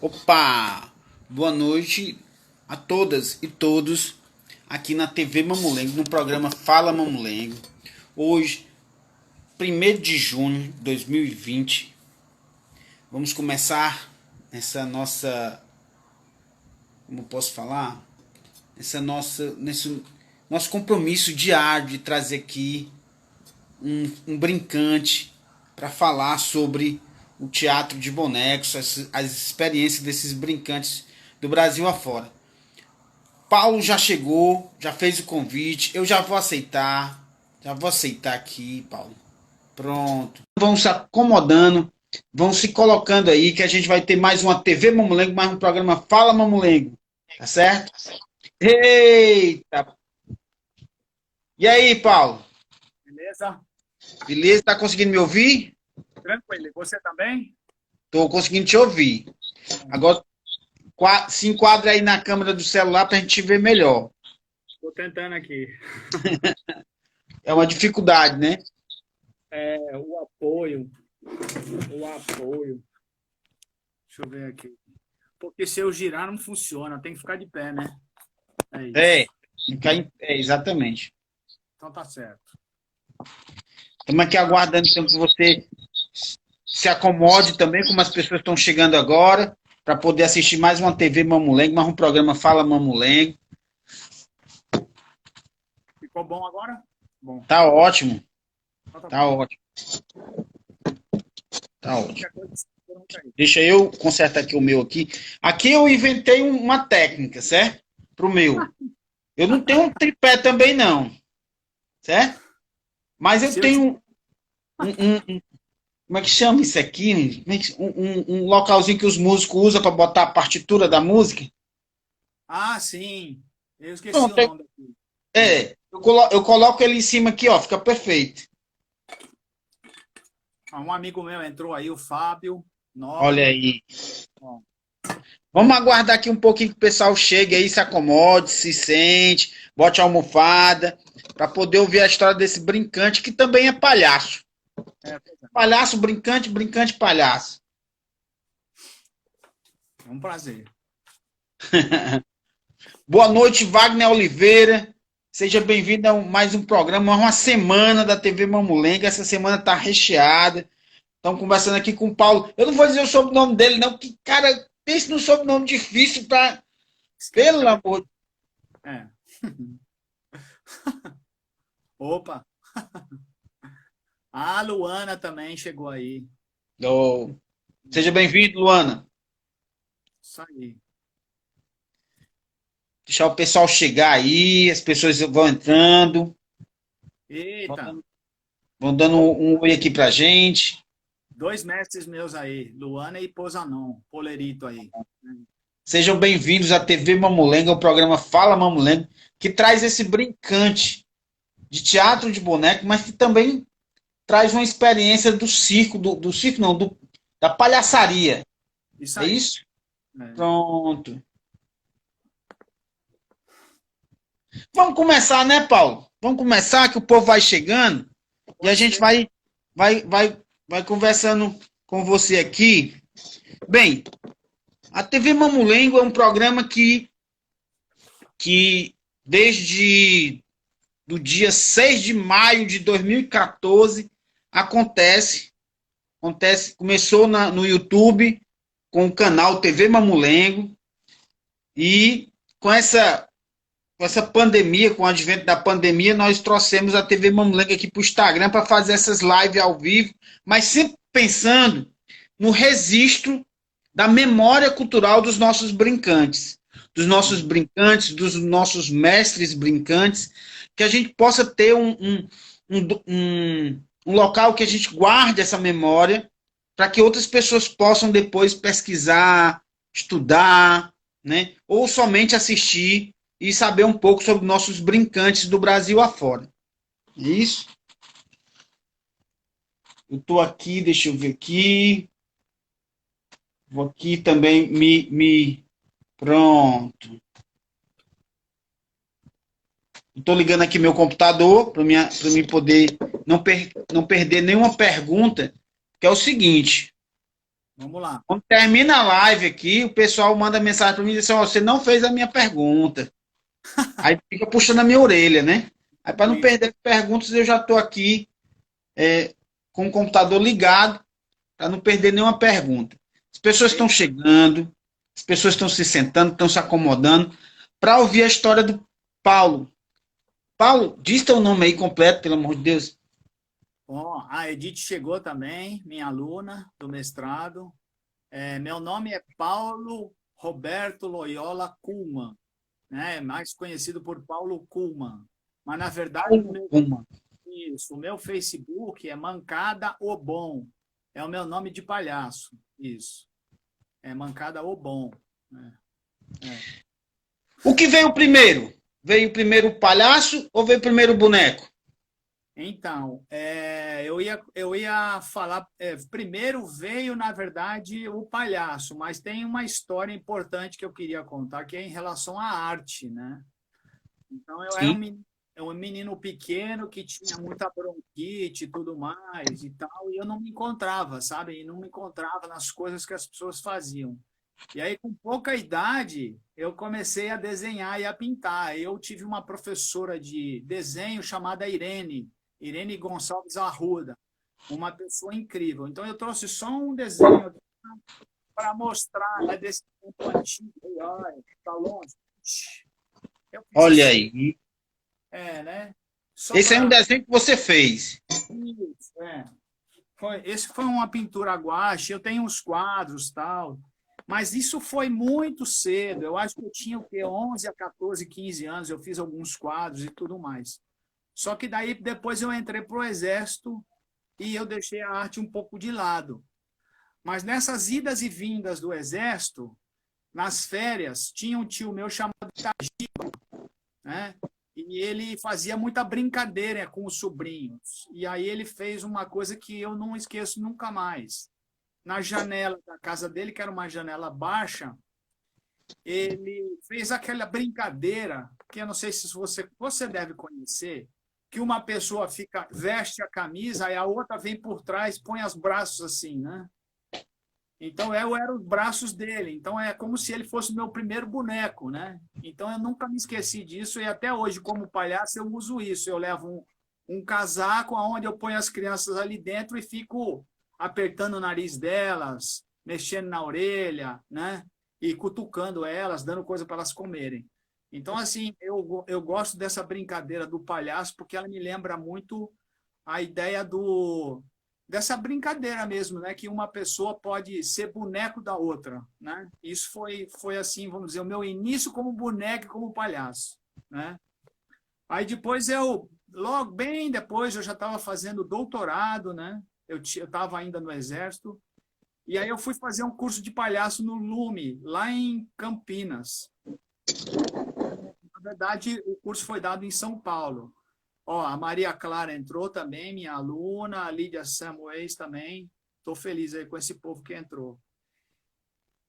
Opa! Boa noite a todas e todos aqui na TV Mamulengo, no programa Fala Mamulengo. Hoje, 1º de junho de 2020, vamos começar essa nossa, como posso falar? Nesse nosso compromisso diário de trazer aqui um brincante para falar sobre o teatro de bonecos, as experiências desses brincantes do Brasil afora. Paulo já chegou, já fez o convite, eu já vou aceitar aqui, Paulo. Pronto. Vão se acomodando, vão se colocando aí, que a gente vai ter mais uma TV Mamulengo, mais um programa Fala Mamulengo, tá certo? Eita! E aí, Paulo? Beleza? Beleza? Tá conseguindo me ouvir? Tranquilo. E você também? Tô conseguindo te ouvir. Agora se enquadra aí na câmera do celular pra gente ver melhor. Estou tentando aqui. É uma dificuldade, né? O apoio. O apoio. Deixa eu ver aqui. Porque se eu girar não funciona. Tem que ficar de pé, né? É É, isso. exatamente. Então tá certo. Estamos aqui aguardando então, que você se acomode também, como as pessoas estão chegando agora, para poder assistir mais uma TV Mamulengo, mais um programa Fala Mamulengo. Ficou bom agora? Bom. Tá ótimo, Então tá tá bom. ótimo, tá ótimo. Qualquer coisa, você pergunta aí. Deixa eu consertar aqui o meu aqui. Aqui eu inventei uma técnica, certo? Pro meu. Eu não tenho um tripé também, não, certo? Mas eu Se eu te... tenho como é que chama isso aqui? Um localzinho que os músicos usam para botar a partitura da música. Ah, sim. Eu esqueci o Pronto, nome daqui. eu coloco ele em cima aqui, ó, fica perfeito. Um amigo meu entrou aí, o Fábio Olha Nobre. aí. Ó, Vamos aguardar aqui um pouquinho que o pessoal chegue aí, se acomode, se sente, bote a almofada, para poder ouvir a história desse brincante que também é palhaço. pois é. Palhaço, brincante, brincante, palhaço. É um prazer. Boa noite, Wagner Oliveira. Seja bem-vindo a mais um programa, uma semana da TV Mamulenga. Essa semana está recheada. Estamos conversando aqui com o Paulo. Eu não vou dizer o sobrenome dele, não, que, cara, pense no sobrenome difícil para. Pelo amor de É. Opa. A Luana também chegou aí. Deus. Seja bem-vindo, Luana. Isso aí. Deixar o pessoal chegar aí, as pessoas vão entrando, Eita. vão dando um oi aqui pra gente. Dois mestres meus aí, Luana e Pozanon, Polerito aí. Sejam bem-vindos à TV Mamulenga, o programa Fala Mamulenga, que traz esse brincante de teatro de boneco, mas que também traz uma experiência do circo, do circo não, da palhaçaria. Isso É aí. isso? É. Pronto. Vamos começar, né, Paulo? Vamos começar, que o povo vai chegando e a Pode gente ser. vai conversando com você aqui. Bem, a TV Mamulengo é um programa que desde do dia 6 de maio de 2014 acontece, começou no YouTube com o canal TV Mamulengo e com essa pandemia, com o advento da pandemia, nós trouxemos a TV Mamulengo aqui para o Instagram para fazer essas lives ao vivo, mas sempre pensando no registro da memória cultural dos nossos mestres brincantes, que a gente possa ter um local que a gente guarde essa memória para que outras pessoas possam depois pesquisar, estudar, né? Ou somente assistir e saber um pouco sobre nossos brincantes do Brasil afora. É isso? Eu estou aqui, deixa eu ver aqui. Vou aqui também Pronto. Estou ligando aqui meu computador para mim poder não perder nenhuma pergunta, que é o seguinte. Vamos lá. Quando termina a live aqui, o pessoal manda mensagem para mim e diz assim, ó, você não fez a minha pergunta. Aí fica puxando a minha orelha, né? Aí para não Isso. perder perguntas, eu já estou aqui com o computador ligado para não perder nenhuma pergunta. As pessoas estão chegando, as pessoas estão se sentando, estão se acomodando para ouvir a história do Paulo. Paulo, diz teu nome aí completo, pelo amor de Deus. Ó, a Edith chegou também, minha aluna do mestrado. Meu nome é Paulo Roberto Loyola Kuhlmann, né? Mais conhecido por Paulo Kuhlmann. Mas, na verdade, o meu Facebook é Mancada o Bom. É o meu nome de palhaço. Isso. É Mancada o Bom. O que veio primeiro? Veio primeiro o palhaço ou veio primeiro o boneco? Então, eu ia falar. Primeiro veio, na verdade, o palhaço, mas tem uma história importante que eu queria contar, que é em relação à arte, né? Então, eu era um menino pequeno que tinha muita bronquite e tudo mais e tal, e eu não me encontrava, sabe? E não me encontrava nas coisas que as pessoas faziam. E aí, com pouca idade, eu comecei a desenhar e a pintar. Eu tive uma professora de desenho chamada Irene Gonçalves Arruda, uma pessoa incrível. Então, eu trouxe só um desenho para mostrar, né, desse tempo antigo. Olha, está longe. Olha aí. Né? Só Esse é um pra... desenho que você fez. Isso, esse foi uma pintura a guache, eu tenho uns quadros tal, mas isso foi muito cedo, eu acho que eu tinha o quê? 11 a 14, 15 anos, eu fiz alguns quadros e tudo mais. Só que daí depois eu entrei para o exército e eu deixei a arte um pouco de lado. Mas nessas idas e vindas do exército, nas férias, tinha um tio meu chamado Tajiba, né? E ele fazia muita brincadeira com os sobrinhos. E aí ele fez uma coisa que eu não esqueço nunca mais. Na janela da casa dele, que era uma janela baixa, ele fez aquela brincadeira, que eu não sei se você deve conhecer, que uma pessoa veste a camisa, aí a outra vem por trás, põe os braços assim, né? Então, eu era os braços dele. Então, é como se ele fosse o meu primeiro boneco, né? Então, eu nunca me esqueci disso. E até hoje, como palhaço, eu uso isso. Eu levo um casaco onde eu ponho as crianças ali dentro e fico apertando o nariz delas, mexendo na orelha, né? E cutucando elas, dando coisa para elas comerem. Então, assim, eu gosto dessa brincadeira do palhaço porque ela me lembra muito a ideia dessa brincadeira mesmo, né? Que uma pessoa pode ser boneco da outra, né? Isso foi assim, vamos dizer, o meu início como boneco e como palhaço, né? Aí depois logo bem depois, eu já estava fazendo doutorado, né? Eu estava ainda no exército, e aí eu fui fazer um curso de palhaço no Lume, lá em Campinas. Na verdade, o curso foi dado em São Paulo. Ó, a Maria Clara entrou também, minha aluna, a Lídia Samuels também. Estou feliz aí com esse povo que entrou.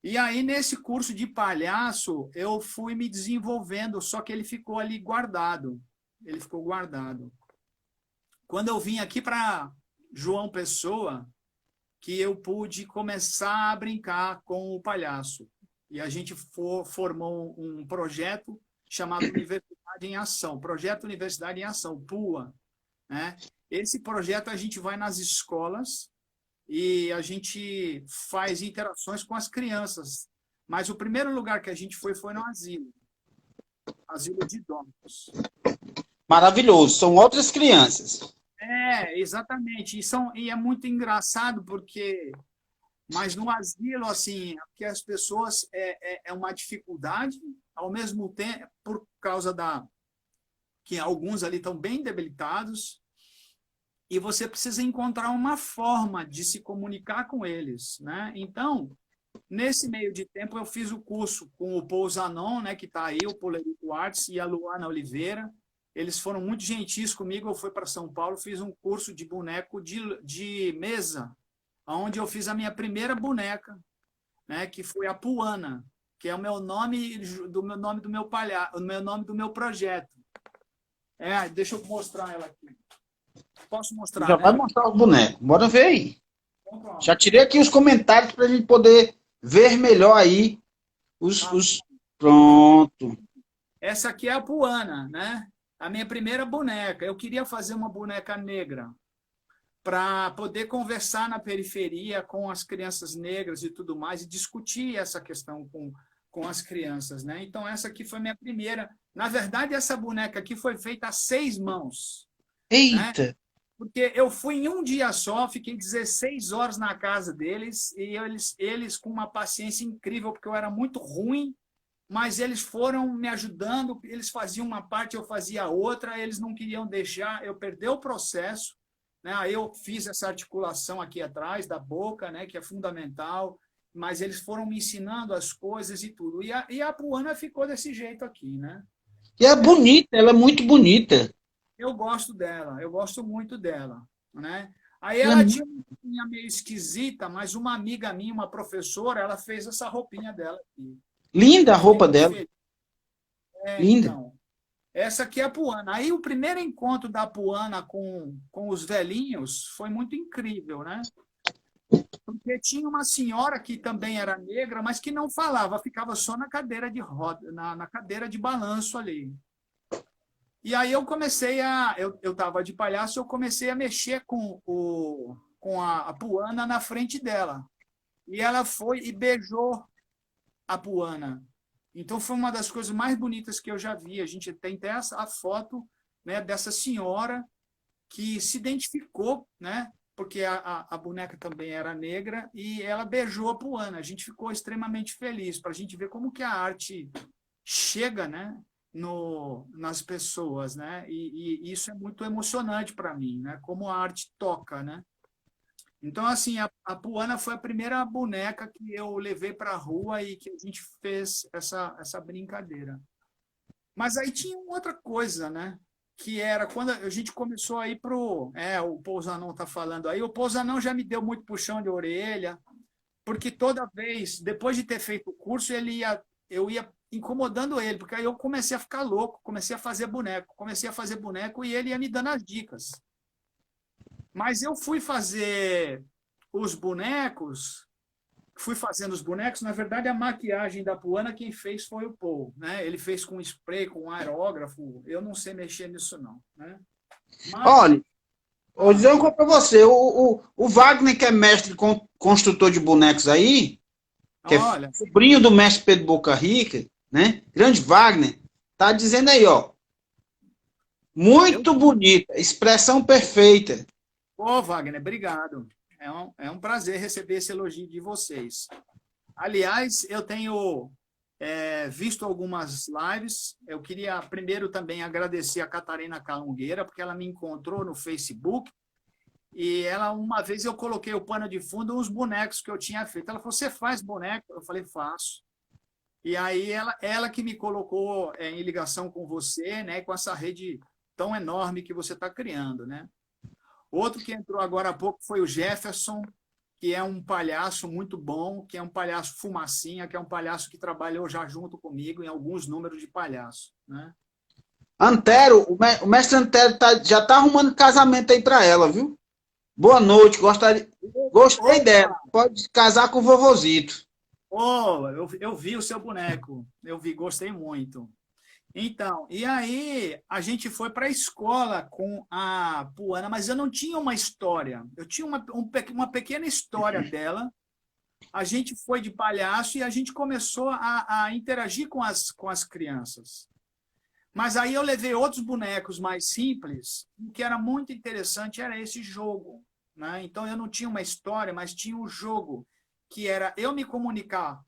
E aí, nesse curso de palhaço, eu fui me desenvolvendo, só que ele ficou ali guardado. Ele ficou guardado. Quando eu vim aqui para João Pessoa, que eu pude começar a brincar com o palhaço. E a gente formou um projeto chamado Universidade em Ação, Projeto Universidade em Ação, PUA. Né? Esse projeto a gente vai nas escolas e a gente faz interações com as crianças. Mas o primeiro lugar que a gente foi no asilo de idosos. Maravilhoso, são outras crianças. Exatamente. E é muito engraçado porque... Mas no asilo, assim, que as pessoas é uma dificuldade, ao mesmo tempo, por causa que alguns ali estão bem debilitados, e você precisa encontrar uma forma de se comunicar com eles, né? Então, nesse meio de tempo, eu fiz o curso com o Paul Zanon, né, que está aí, o Polerico Artes, e a Luana Oliveira. Eles foram muito gentis comigo. Eu fui para São Paulo, fiz um curso de boneco de mesa, onde eu fiz a minha primeira boneca, né, que foi a Puana, que é o meu nome do meu palhaço, o meu nome do meu projeto. Deixa eu mostrar ela aqui. Posso mostrar, Já né? vai mostrar os bonecos. Bora ver aí. Já tirei aqui os comentários para a gente poder ver melhor aí os... Pronto. Essa aqui é a Puana, né? A minha primeira boneca. Eu queria fazer uma boneca negra para poder conversar na periferia com as crianças negras e tudo mais, e discutir essa questão com as crianças, né? Então, essa aqui foi minha primeira. Na verdade, essa boneca aqui foi feita a 6 mãos, né? Eita! Porque eu fui em um dia só, fiquei 16 horas na casa deles, e eles com uma paciência incrível, porque eu era muito ruim, mas eles foram me ajudando, eles faziam uma parte, eu fazia a outra, eles não queriam deixar eu perder o processo, né? Aí eu fiz essa articulação aqui atrás da boca, né, que é fundamental, mas eles foram me ensinando as coisas e tudo. E a Puana ficou desse jeito aqui, né? E é bonita, ela é muito bonita. Eu gosto dela, eu gosto muito dela, né? Aí Ela é ela muito tinha uma roupinha meio esquisita, mas uma amiga minha, uma professora, ela fez essa roupinha dela aqui. linda a Eu fiquei roupa muito dela. feliz. Linda. Então, essa aqui é a Puana. Aí o primeiro encontro da Puana com os velhinhos foi muito incrível, né? Porque tinha uma senhora que também era negra, mas que não falava, ficava só na cadeira de roda, na cadeira de balanço ali. E aí eu comecei a. Eu estava de palhaço, eu comecei a mexer com a Puana na frente dela. E ela foi e beijou a Puana. Então foi uma das coisas mais bonitas que eu já vi. A gente tem até a foto, né, dessa senhora que se identificou, né, porque a boneca também era negra, e ela beijou a Puana. A gente ficou extremamente feliz para a gente ver como que a arte chega, né, nas pessoas, né? E isso é muito emocionante para mim, né? Como a arte toca, né? Então, assim, a Puana foi a primeira boneca que eu levei para a rua e que a gente fez essa brincadeira. Mas aí tinha outra coisa, né? Que era quando a gente começou a ir pro. O Pousanão está falando aí. O Pousanão já me deu muito puxão de orelha, porque toda vez, depois de ter feito o curso, eu ia incomodando ele, porque aí eu comecei a ficar louco, comecei a fazer boneco e ele ia me dando as dicas. Mas eu fui fazer os bonecos, fui fazendo os bonecos, na verdade a maquiagem da Puana quem fez foi o Paul, né? Ele fez com spray, com aerógrafo, eu não sei mexer nisso não, né? Mas, Olha, vou dizer uma coisa para você. O Wagner, que é mestre construtor de bonecos aí, que é olha, sobrinho do mestre Pedro Boca Rica, né? Grande Wagner, tá dizendo aí, ó. eu, Muito bonita, expressão perfeita. Wagner, obrigado. É um prazer receber esse elogio de vocês. Aliás, eu tenho visto algumas lives. Eu queria primeiro também agradecer a Catarina Calungueira, porque ela me encontrou no Facebook. E ela, uma vez eu coloquei o pano de fundo uns bonecos que eu tinha feito. Ela falou: Você faz boneco? Eu falei: Faço. E aí ela que me colocou em ligação com você, né, com essa rede tão enorme que você está criando, né? Outro que entrou agora há pouco foi o Jefferson, que é um palhaço muito bom, que é um palhaço fumacinha, que é um palhaço que trabalhou já junto comigo em alguns números de palhaço, né? Antero, o mestre Antero já tá arrumando casamento aí para ela, viu? Boa noite, gostei dela. Opa! Pode casar com o vovozito. Oh, eu vi o seu boneco, gostei muito. Então, e aí a gente foi para a escola com a Puana, mas eu não tinha uma história. Eu tinha uma pequena história dela. A gente foi de palhaço e a gente começou a interagir com as crianças. Mas aí eu levei outros bonecos mais simples, o que era muito interessante era esse jogo, né? Então eu não tinha uma história, mas tinha um jogo, que era eu me comunicar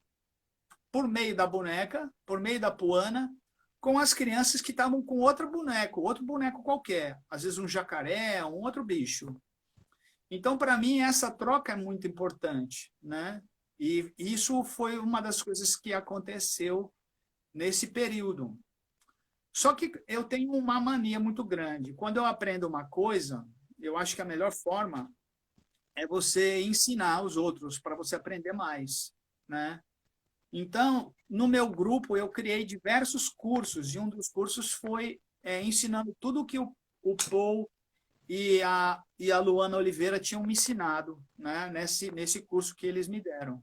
por meio da boneca, por meio da Puana, com as crianças que estavam com outro boneco qualquer, às vezes um jacaré, um outro bicho. Então, para mim, essa troca é muito importante, né? E isso foi uma das coisas que aconteceu nesse período. Só que eu tenho uma mania muito grande. Quando eu aprendo uma coisa, eu acho que a melhor forma é você ensinar os outros para você aprender mais, né? Então, no meu grupo, eu criei diversos cursos, e um dos cursos foi ensinando tudo o que o Paul e a Luana Oliveira tinham me ensinado, né, nesse curso que eles me deram.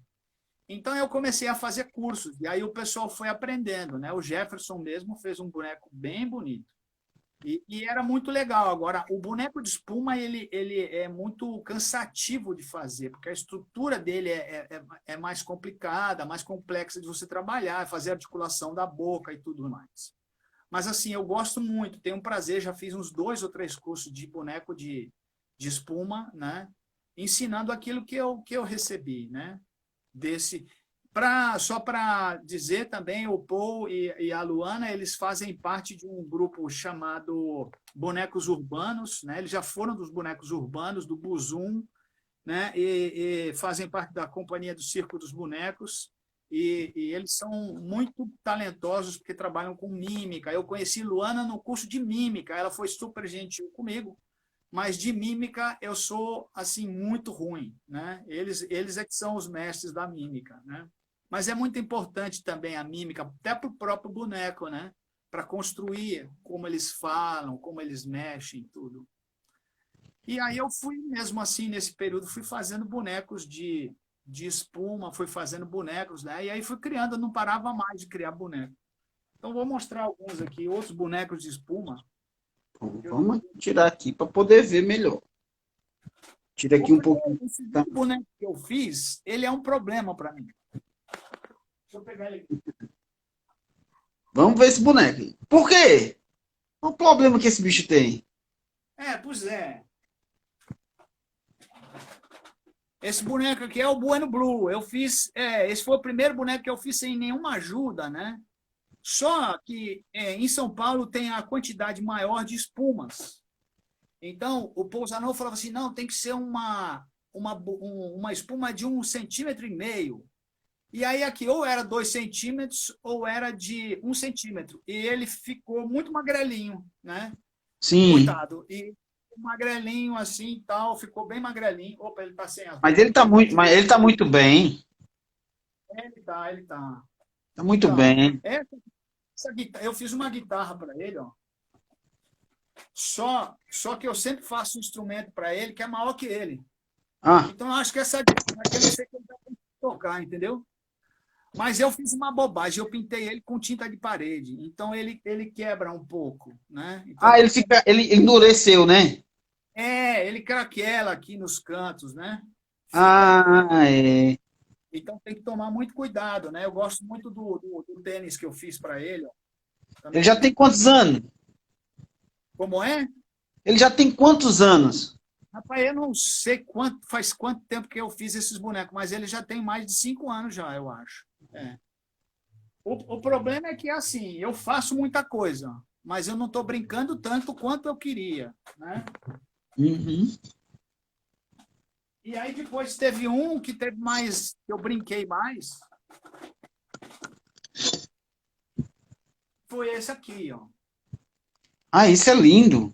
Então eu comecei a fazer cursos, e aí o pessoal foi aprendendo, né? O Jefferson mesmo fez um boneco bem bonito. E era muito legal. Agora, o boneco de espuma ele é muito cansativo de fazer, porque a estrutura dele é mais complicada, mais complexa de você trabalhar, fazer a articulação da boca e tudo mais. Mas, assim, eu gosto muito, tenho um prazer, já fiz uns 2 ou 3 cursos de boneco de espuma, né? Ensinando aquilo que eu recebi, né? Desse, só para dizer também, o Paul e a Luana, eles fazem parte de um grupo chamado Bonecos Urbanos, né? Eles já foram dos Bonecos Urbanos, do Buzum, né? E fazem parte da Companhia do Circo dos Bonecos, e eles são muito talentosos porque trabalham com mímica. Eu conheci Luana no curso de mímica, ela foi super gentil comigo, mas de mímica eu sou assim muito ruim, né? Eles é que são os mestres da mímica, né? Mas é muito importante também a mímica, até para o próprio boneco, né? Para construir como eles falam, como eles mexem, tudo. E aí eu fui mesmo assim, nesse período, fui fazendo bonecos de espuma, fui fazendo bonecos, né? E aí fui criando, eu não parava mais de criar boneco. Então vou mostrar alguns aqui, outros bonecos de espuma. Vamos tirar aqui para poder ver melhor. Tira aqui um pouquinho. Esse boneco que eu fiz, ele é um problema para mim. Deixa eu pegar ele aqui. Vamos ver esse boneco. Por quê? Qual o problema que esse bicho tem? Pois é. Esse boneco aqui é o Bueno Blue. Eu fiz, esse foi o primeiro boneco que eu fiz sem nenhuma ajuda, né? Só que em São Paulo tem a quantidade maior de espumas. Então, o Pousanov falava assim, não, tem que ser uma espuma de 1,5 cm. E aí aqui ou era 2 centímetros ou era de 1 cm. E ele ficou muito magrelinho, né? Sim. Coitado. E magrelinho assim e tal, ficou bem magrelinho. Opa, ele tá sem as Mas ele tá muito bem. Ele tá. Tá muito Então, bem. essa guitarra, eu fiz uma guitarra para ele, ó. Só que eu sempre faço um instrumento para ele que é maior que ele. Ah, Então eu acho que essa guitarra aqui eu não sei como vai tocar, entendeu? Mas eu fiz uma bobagem, eu pintei ele com tinta de parede, então ele quebra um pouco, né? Então ele endureceu, né? ele craquela aqui nos cantos, né? Fica, Ah, é. então tem que tomar muito cuidado, né? Eu gosto muito do tênis que eu fiz para ele, ó. Ele Também já tem quantos anos? como é? Ele já tem quantos anos? Rapaz, eu não sei faz quanto tempo que eu fiz esses bonecos, mas ele já tem mais de 5 anos já, eu acho. É. O problema é que, assim, eu faço muita coisa, mas eu não estou brincando tanto quanto eu queria, né? Uhum. E aí depois teve um que teve mais, que eu brinquei mais, foi esse aqui, ó. Ah, isso é lindo.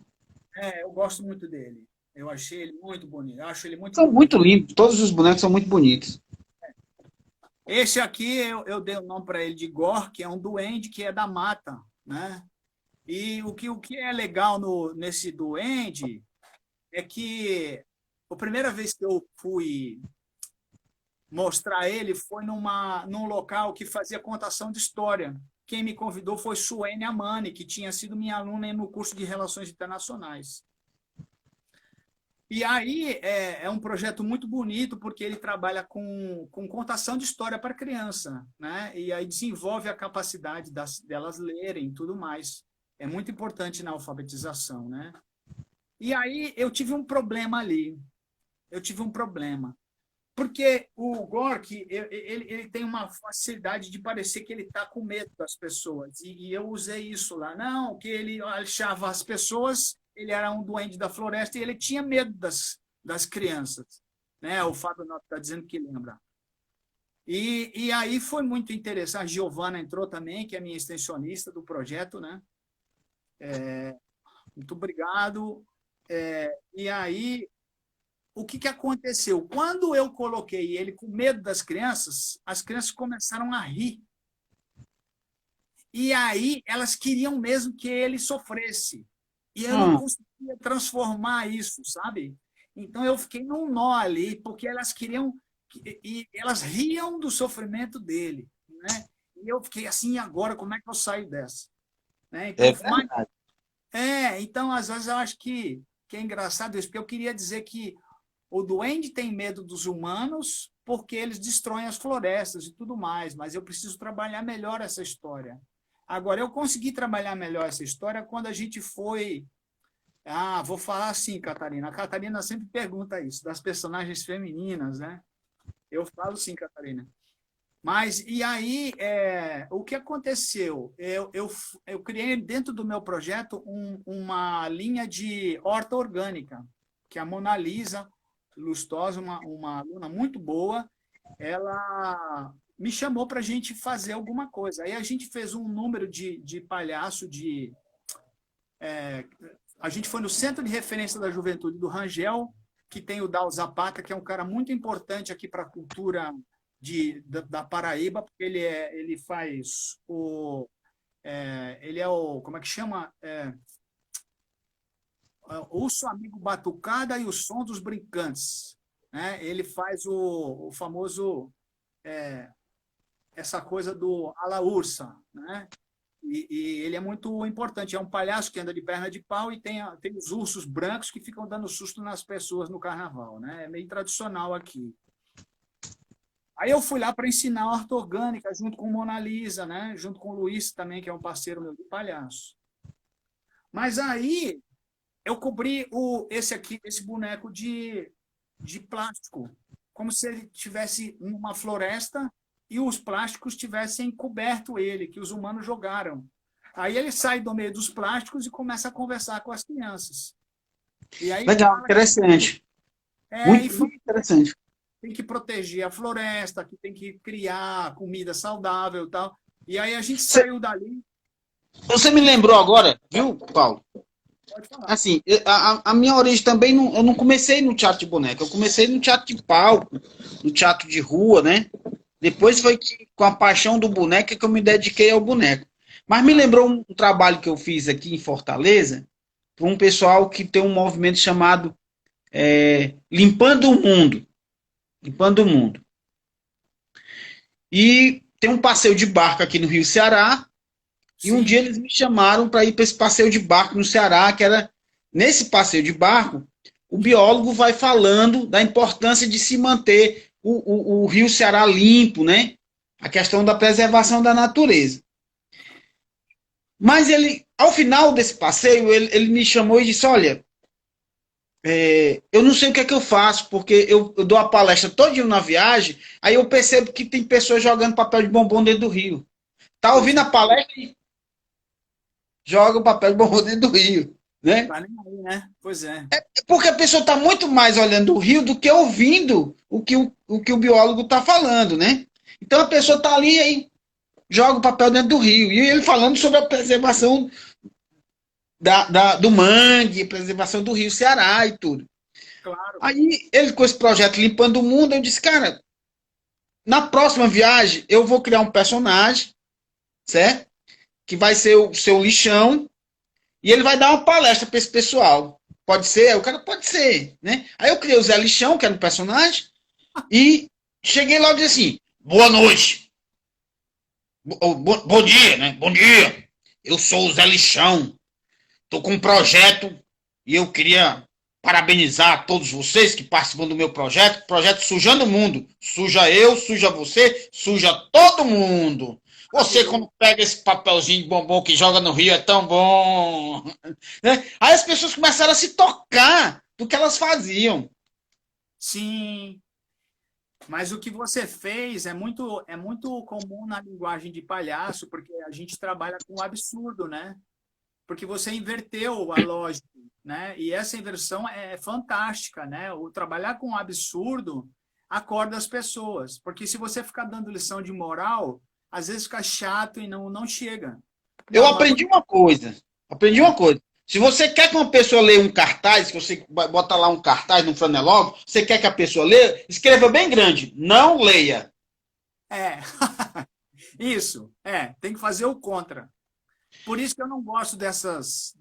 Eu gosto muito dele. Eu achei ele muito bonito. Eu acho ele muito São bonito. muito lindos. Todos os bonecos são muito bonitos. Esse aqui eu dei o nome para ele de Gor, que é um duende que é da mata, né? E o que é legal nesse duende é que a primeira vez que eu fui mostrar ele foi num local que fazia contação de história. Quem me convidou foi Suene Amani, que tinha sido minha aluna no curso de Relações Internacionais. E aí é um projeto muito bonito, porque ele trabalha com contação de história para criança, né? E aí desenvolve a capacidade delas lerem e tudo mais. É muito importante na alfabetização, né? E aí eu tive um problema ali. Eu tive um problema. Porque o Gork, ele tem uma facilidade de parecer que ele está com medo das pessoas. E eu usei isso lá. Não, que ele achava as pessoas, ele era um duende da floresta e ele tinha medo das crianças. Né? O Fábio Noto está dizendo que lembra. E aí foi muito interessante. A Giovana entrou também, que é minha extensionista do projeto. Né? Muito obrigado. E aí o que aconteceu? Quando eu coloquei ele com medo das crianças, as crianças começaram a rir. E aí elas queriam mesmo que ele sofresse. E eu não Ah, conseguia ia transformar isso, sabe? Então eu fiquei num nó ali, porque elas queriam, e elas riam do sofrimento dele, né? E eu fiquei assim, e agora como é que eu saio dessa? Né? É Então, verdade. então, às vezes eu acho que é engraçado isso, porque eu queria dizer que o duende tem medo dos humanos porque eles destroem as florestas e tudo mais, mas eu preciso trabalhar melhor essa história. Agora, eu consegui trabalhar melhor essa história quando a gente foi. Ah, vou falar assim, Catarina. A Catarina sempre pergunta isso, das personagens femininas, né? Eu falo sim, Catarina. Mas, e aí, o que aconteceu? Eu criei dentro do meu projeto uma linha de horta orgânica, que a Mona Lisa Lustosa, uma aluna muito boa, ela me chamou para a gente fazer alguma coisa. Aí a gente fez um número de palhaço de. A gente foi no Centro de Referência da Juventude do Rangel, que tem o Dal Zapata, que é um cara muito importante aqui para a cultura da Paraíba, porque ele faz o. Ele é o. Como é que chama? Ouço Amigo Batucada e o Som dos Brincantes. Né? Ele faz o famoso. Essa coisa do Alaursa, né? E ele é muito importante. É um palhaço que anda de perna de pau e tem os ursos brancos que ficam dando susto nas pessoas no carnaval. Né? É meio tradicional aqui. Aí eu fui lá para ensinar a horta orgânica junto com Mona Lisa, né? Junto com o Luiz também, que é um parceiro meu de palhaço. Mas aí eu cobri esse boneco de plástico, como se ele tivesse numa floresta e os plásticos tivessem coberto ele, que os humanos jogaram. Aí ele sai do meio dos plásticos e começa a conversar com as crianças. E aí Legal, interessante. Muito, e muito interessante. tem que proteger a floresta, que tem que criar comida saudável e tal. E aí a gente saiu dali. Você me lembrou agora, viu, Paulo? Pode falar. Assim, a minha origem também, eu não comecei no teatro de boneca, eu comecei no teatro de palco, no teatro de rua, né? Depois foi com a paixão do boneco que eu me dediquei ao boneco. Mas me lembrou um trabalho que eu fiz aqui em Fortaleza, para um pessoal que tem um movimento chamado Limpando o Mundo. Limpando o Mundo. E tem um passeio de barco aqui no Rio Ceará, e um Sim. dia eles me chamaram para ir para esse passeio de barco no Ceará, que era nesse passeio de barco, o biólogo vai falando da importância de se manter o Rio Ceará limpo, né? A questão da preservação da natureza. Mas ele, ao final desse passeio, ele me chamou e disse, olha, eu não sei o que é que eu faço, porque eu dou a palestra todo dia na viagem, aí eu percebo que tem pessoas jogando papel de bombom dentro do rio. Tá ouvindo a palestra e joga o papel de bombom dentro do rio, né? Tá nem aí, né? Pois é. Porque a pessoa está muito mais olhando o rio do que ouvindo o que o biólogo está falando, né? Então a pessoa está ali e joga o papel dentro do rio. E ele falando sobre a preservação do mangue, preservação do rio Ceará e tudo. Claro. Aí ele com esse projeto Limpando o Mundo, eu disse, cara, na próxima viagem eu vou criar um personagem, certo? Que vai ser o seu lixão, e ele vai dar uma palestra para esse pessoal. Pode ser? O cara pode ser, né? Aí eu criei o Zé Lixão, que era um personagem, e cheguei lá e disse assim, boa noite. Bom dia, né? Bom dia. Eu sou o Zé Lixão. Estou com um projeto e eu queria parabenizar todos vocês que participam do meu projeto. Projeto Sujando o Mundo. Suja eu, suja você, suja todo mundo. Você, quando pega esse papelzinho de bombom que joga no rio, é tão bom. Aí as pessoas começaram a se tocar do que elas faziam. Sim. Mas o que você fez é muito comum na linguagem de palhaço, porque a gente trabalha com o absurdo, né? Porque você inverteu a lógica, né? E essa inversão é fantástica, né? O trabalhar com o absurdo acorda as pessoas, porque se você ficar dando lição de moral, às vezes fica chato e não chega. Eu Não, aprendi uma coisa. Aprendi uma coisa. Se você quer que uma pessoa leia um cartaz, que você bota lá um cartaz no flanelógrafo, você quer que a pessoa leia, escreva bem grande. Não leia. É. Isso. Tem que fazer o contra. Por isso que eu não gosto dessas...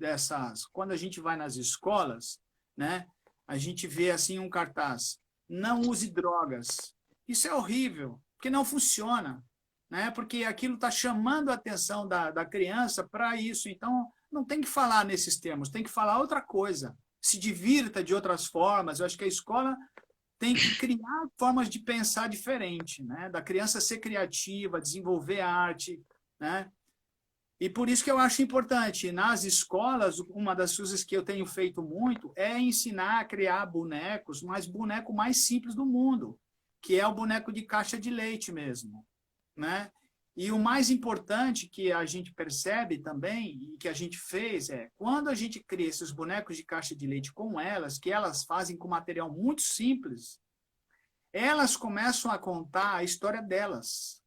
Quando a gente vai nas escolas, né, a gente vê assim um cartaz, não use drogas. Isso é horrível, porque não funciona, né? Porque aquilo está chamando a atenção da criança para isso. Então, não tem que falar nesses termos, tem que falar outra coisa. Se divirta de outras formas. Eu acho que a escola tem que criar formas de pensar diferente, né? Da criança ser criativa, desenvolver arte, né? E por isso que eu acho importante, nas escolas, uma das coisas que eu tenho feito muito é ensinar a criar bonecos, mas boneco mais simples do mundo, que é o boneco de caixa de leite mesmo, né? E o mais importante que a gente percebe também, e que a gente fez, é quando a gente cria esses bonecos de caixa de leite com elas, que elas fazem com material muito simples, elas começam a contar a história delas.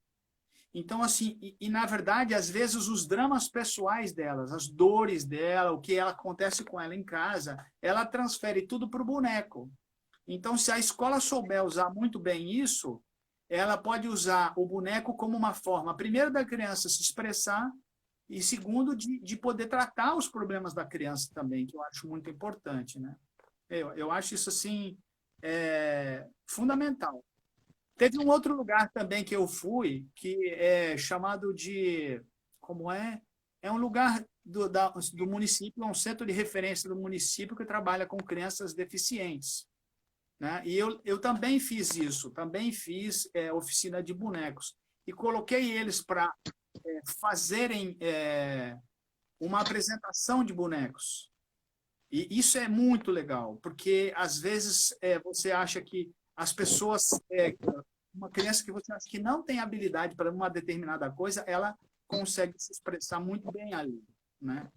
Então, assim, na verdade, às vezes os dramas pessoais delas, as dores dela, o que ela acontece com ela em casa, ela transfere tudo para o boneco. Então, se a escola souber usar muito bem isso, ela pode usar o boneco como uma forma, primeiro, da criança se expressar, e segundo, de poder tratar os problemas da criança também, que eu acho muito importante, né? Eu acho isso, assim, fundamental. Teve um outro lugar também que eu fui, que é chamado de... Como é? É um lugar do município, é um centro de referência do município que trabalha com crianças deficientes, né? E eu também fiz isso, também fiz oficina de bonecos. E coloquei eles para fazerem uma apresentação de bonecos. E isso é muito legal, porque às vezes você acha que as pessoas, uma criança que você acha que não tem habilidade para uma determinada coisa, ela consegue se expressar muito bem ali, né?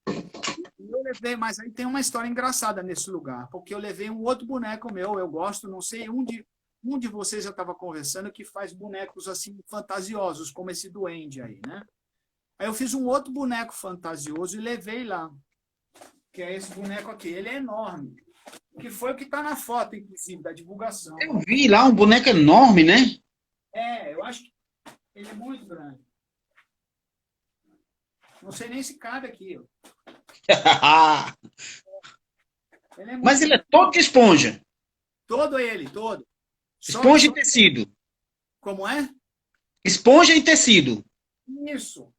E eu levei, mas aí tem uma história engraçada nesse lugar, porque eu levei um outro boneco meu, eu gosto, não sei, um de vocês já estava conversando que faz bonecos assim fantasiosos, como esse duende aí, né? Aí eu fiz um outro boneco fantasioso e levei lá, que é esse boneco aqui. Ele é enorme, que foi o que está na foto, inclusive, da divulgação. Eu vi lá um boneco enorme, né? Eu acho que ele é muito grande. Não sei nem se cabe aqui. Ele é Mas muito ele é grande. todo de esponja. Todo ele, todo. Esponja e tecido. Como é? Esponja e tecido. Isso.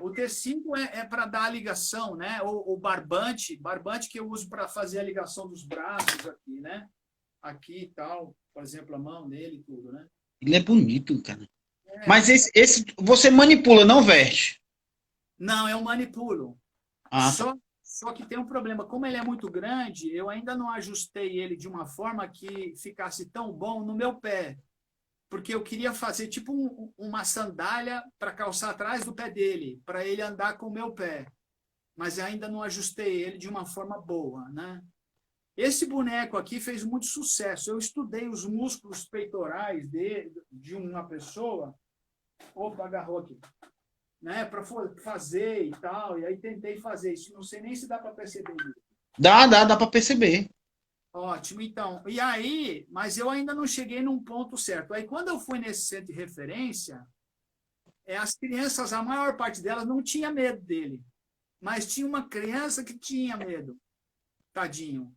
O tecido é para dar a ligação, né? O barbante que eu uso para fazer a ligação dos braços aqui, né? Aqui e tal, por exemplo, a mão dele e tudo, né? Ele é bonito, cara. É. Mas esse você manipula, não veste. Não, eu manipulo. Ah, tá. Só que tem um problema. Como ele é muito grande, eu ainda não ajustei ele de uma forma que ficasse tão bom no meu pé. Porque eu queria fazer tipo uma sandália para calçar atrás do pé dele, para ele andar com o meu pé. Mas ainda não ajustei ele de uma forma boa, né? Esse boneco aqui fez muito sucesso. Eu estudei os músculos peitorais de uma pessoa. Opa, agarrou aqui, né, para fazer e tal, e aí tentei fazer isso, não sei nem se dá para perceber isso. Dá para perceber. Ótimo, então, e aí, mas eu ainda não cheguei num ponto certo. Aí quando eu fui nesse centro de referência, as crianças, a maior parte delas não tinha medo dele, mas tinha uma criança que tinha medo, tadinho.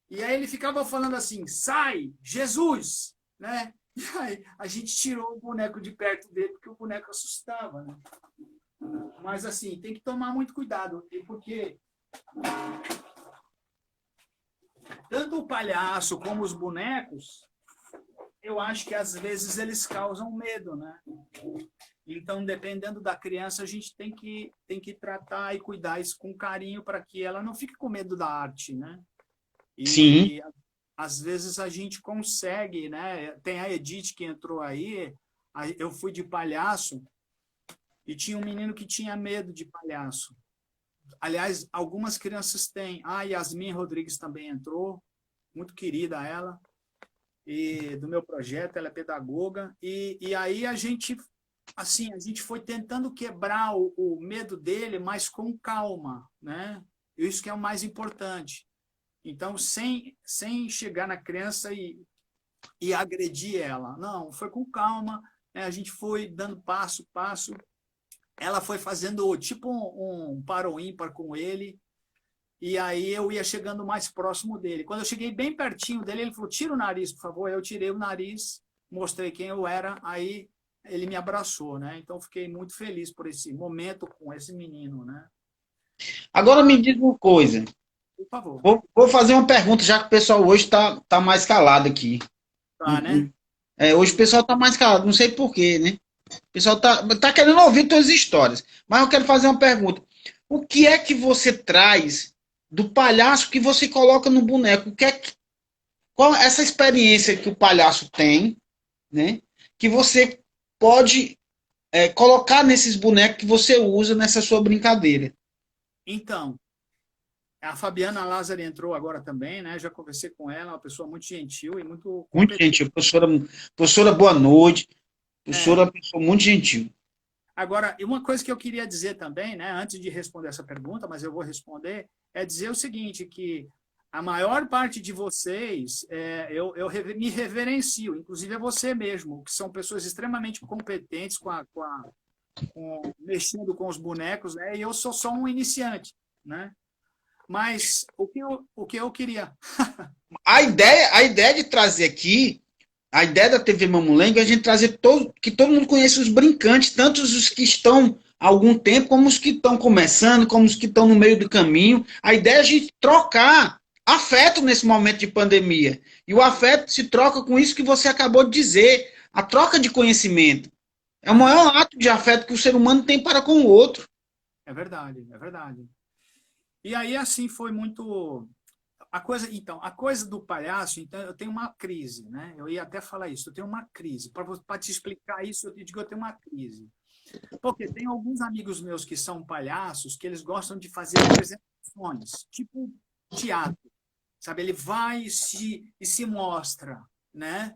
E aí ele ficava falando assim, sai, Jesus, né? E aí a gente tirou o boneco de perto dele, porque o boneco assustava, né? Mas, assim, tem que tomar muito cuidado, porque tanto o palhaço como os bonecos, eu acho que às vezes eles causam medo, né? Então, dependendo da criança, a gente tem que tratar e cuidar isso com carinho para que ela não fique com medo da arte, né? Sim. E às vezes a gente consegue, né? Tem a Edith que entrou aí, eu fui de palhaço, e tinha um menino que tinha medo de palhaço. Aliás, algumas crianças têm. A Yasmin Rodrigues também entrou, muito querida ela, e do meu projeto, ela é pedagoga. E aí a gente foi tentando quebrar o medo dele, mas com calma, né? Isso que é o mais importante. Então, sem chegar na criança e agredir ela. Não, foi com calma, né? A gente foi dando passo a passo. ela foi fazendo tipo um par ou ímpar com ele, e aí eu ia chegando mais próximo dele. Quando eu cheguei bem pertinho dele, ele falou, tira o nariz, por favor. Eu tirei o nariz, mostrei quem eu era, aí ele me abraçou, né? Então fiquei muito feliz por esse momento com esse menino, né? Agora me diz uma coisa. Por favor. Vou fazer uma pergunta, já que o pessoal hoje tá mais calado aqui. Tá, né? Hoje o pessoal tá mais calado, não sei porquê, né? O pessoal tá querendo ouvir todas as histórias. Mas eu quero fazer uma pergunta. O que é que você traz do palhaço que você coloca no boneco? Qual é essa experiência que o palhaço tem, né? Que você pode colocar nesses bonecos que você usa nessa sua brincadeira? Então, a Fabiana Lázaro entrou agora também, né? Já conversei com ela, uma pessoa muito gentil e muito Muito competente. gentil. Professora, boa noite. Professora, É. é uma pessoa muito gentil. Agora, e uma coisa que eu queria dizer também, né, antes de responder essa pergunta, mas eu vou responder, é dizer o seguinte, que a maior parte de vocês, me reverencio, inclusive é você mesmo, que são pessoas extremamente competentes mexendo com os bonecos, né, e eu sou só um iniciante, né? Mas o que eu queria... A ideia de trazer aqui, a ideia da TV Mamulengo é a gente trazer que todo mundo conheça os brincantes, tanto os que estão há algum tempo, como os que estão começando, como os que estão no meio do caminho. A ideia é a gente trocar afeto nesse momento de pandemia. E o afeto se troca com isso que você acabou de dizer, a troca de conhecimento. É o Aham, maior ato de afeto que o ser humano tem para com o outro. é verdade, é verdade. E aí, assim, foi muito... A coisa do palhaço, então, eu tenho uma crise, né? Eu ia até falar isso, eu tenho uma crise. Para te explicar isso, eu te digo que eu tenho uma crise. Porque tem alguns amigos meus que são palhaços que eles gostam de fazer apresentações, tipo teatro, sabe? Ele vai e se mostra, né?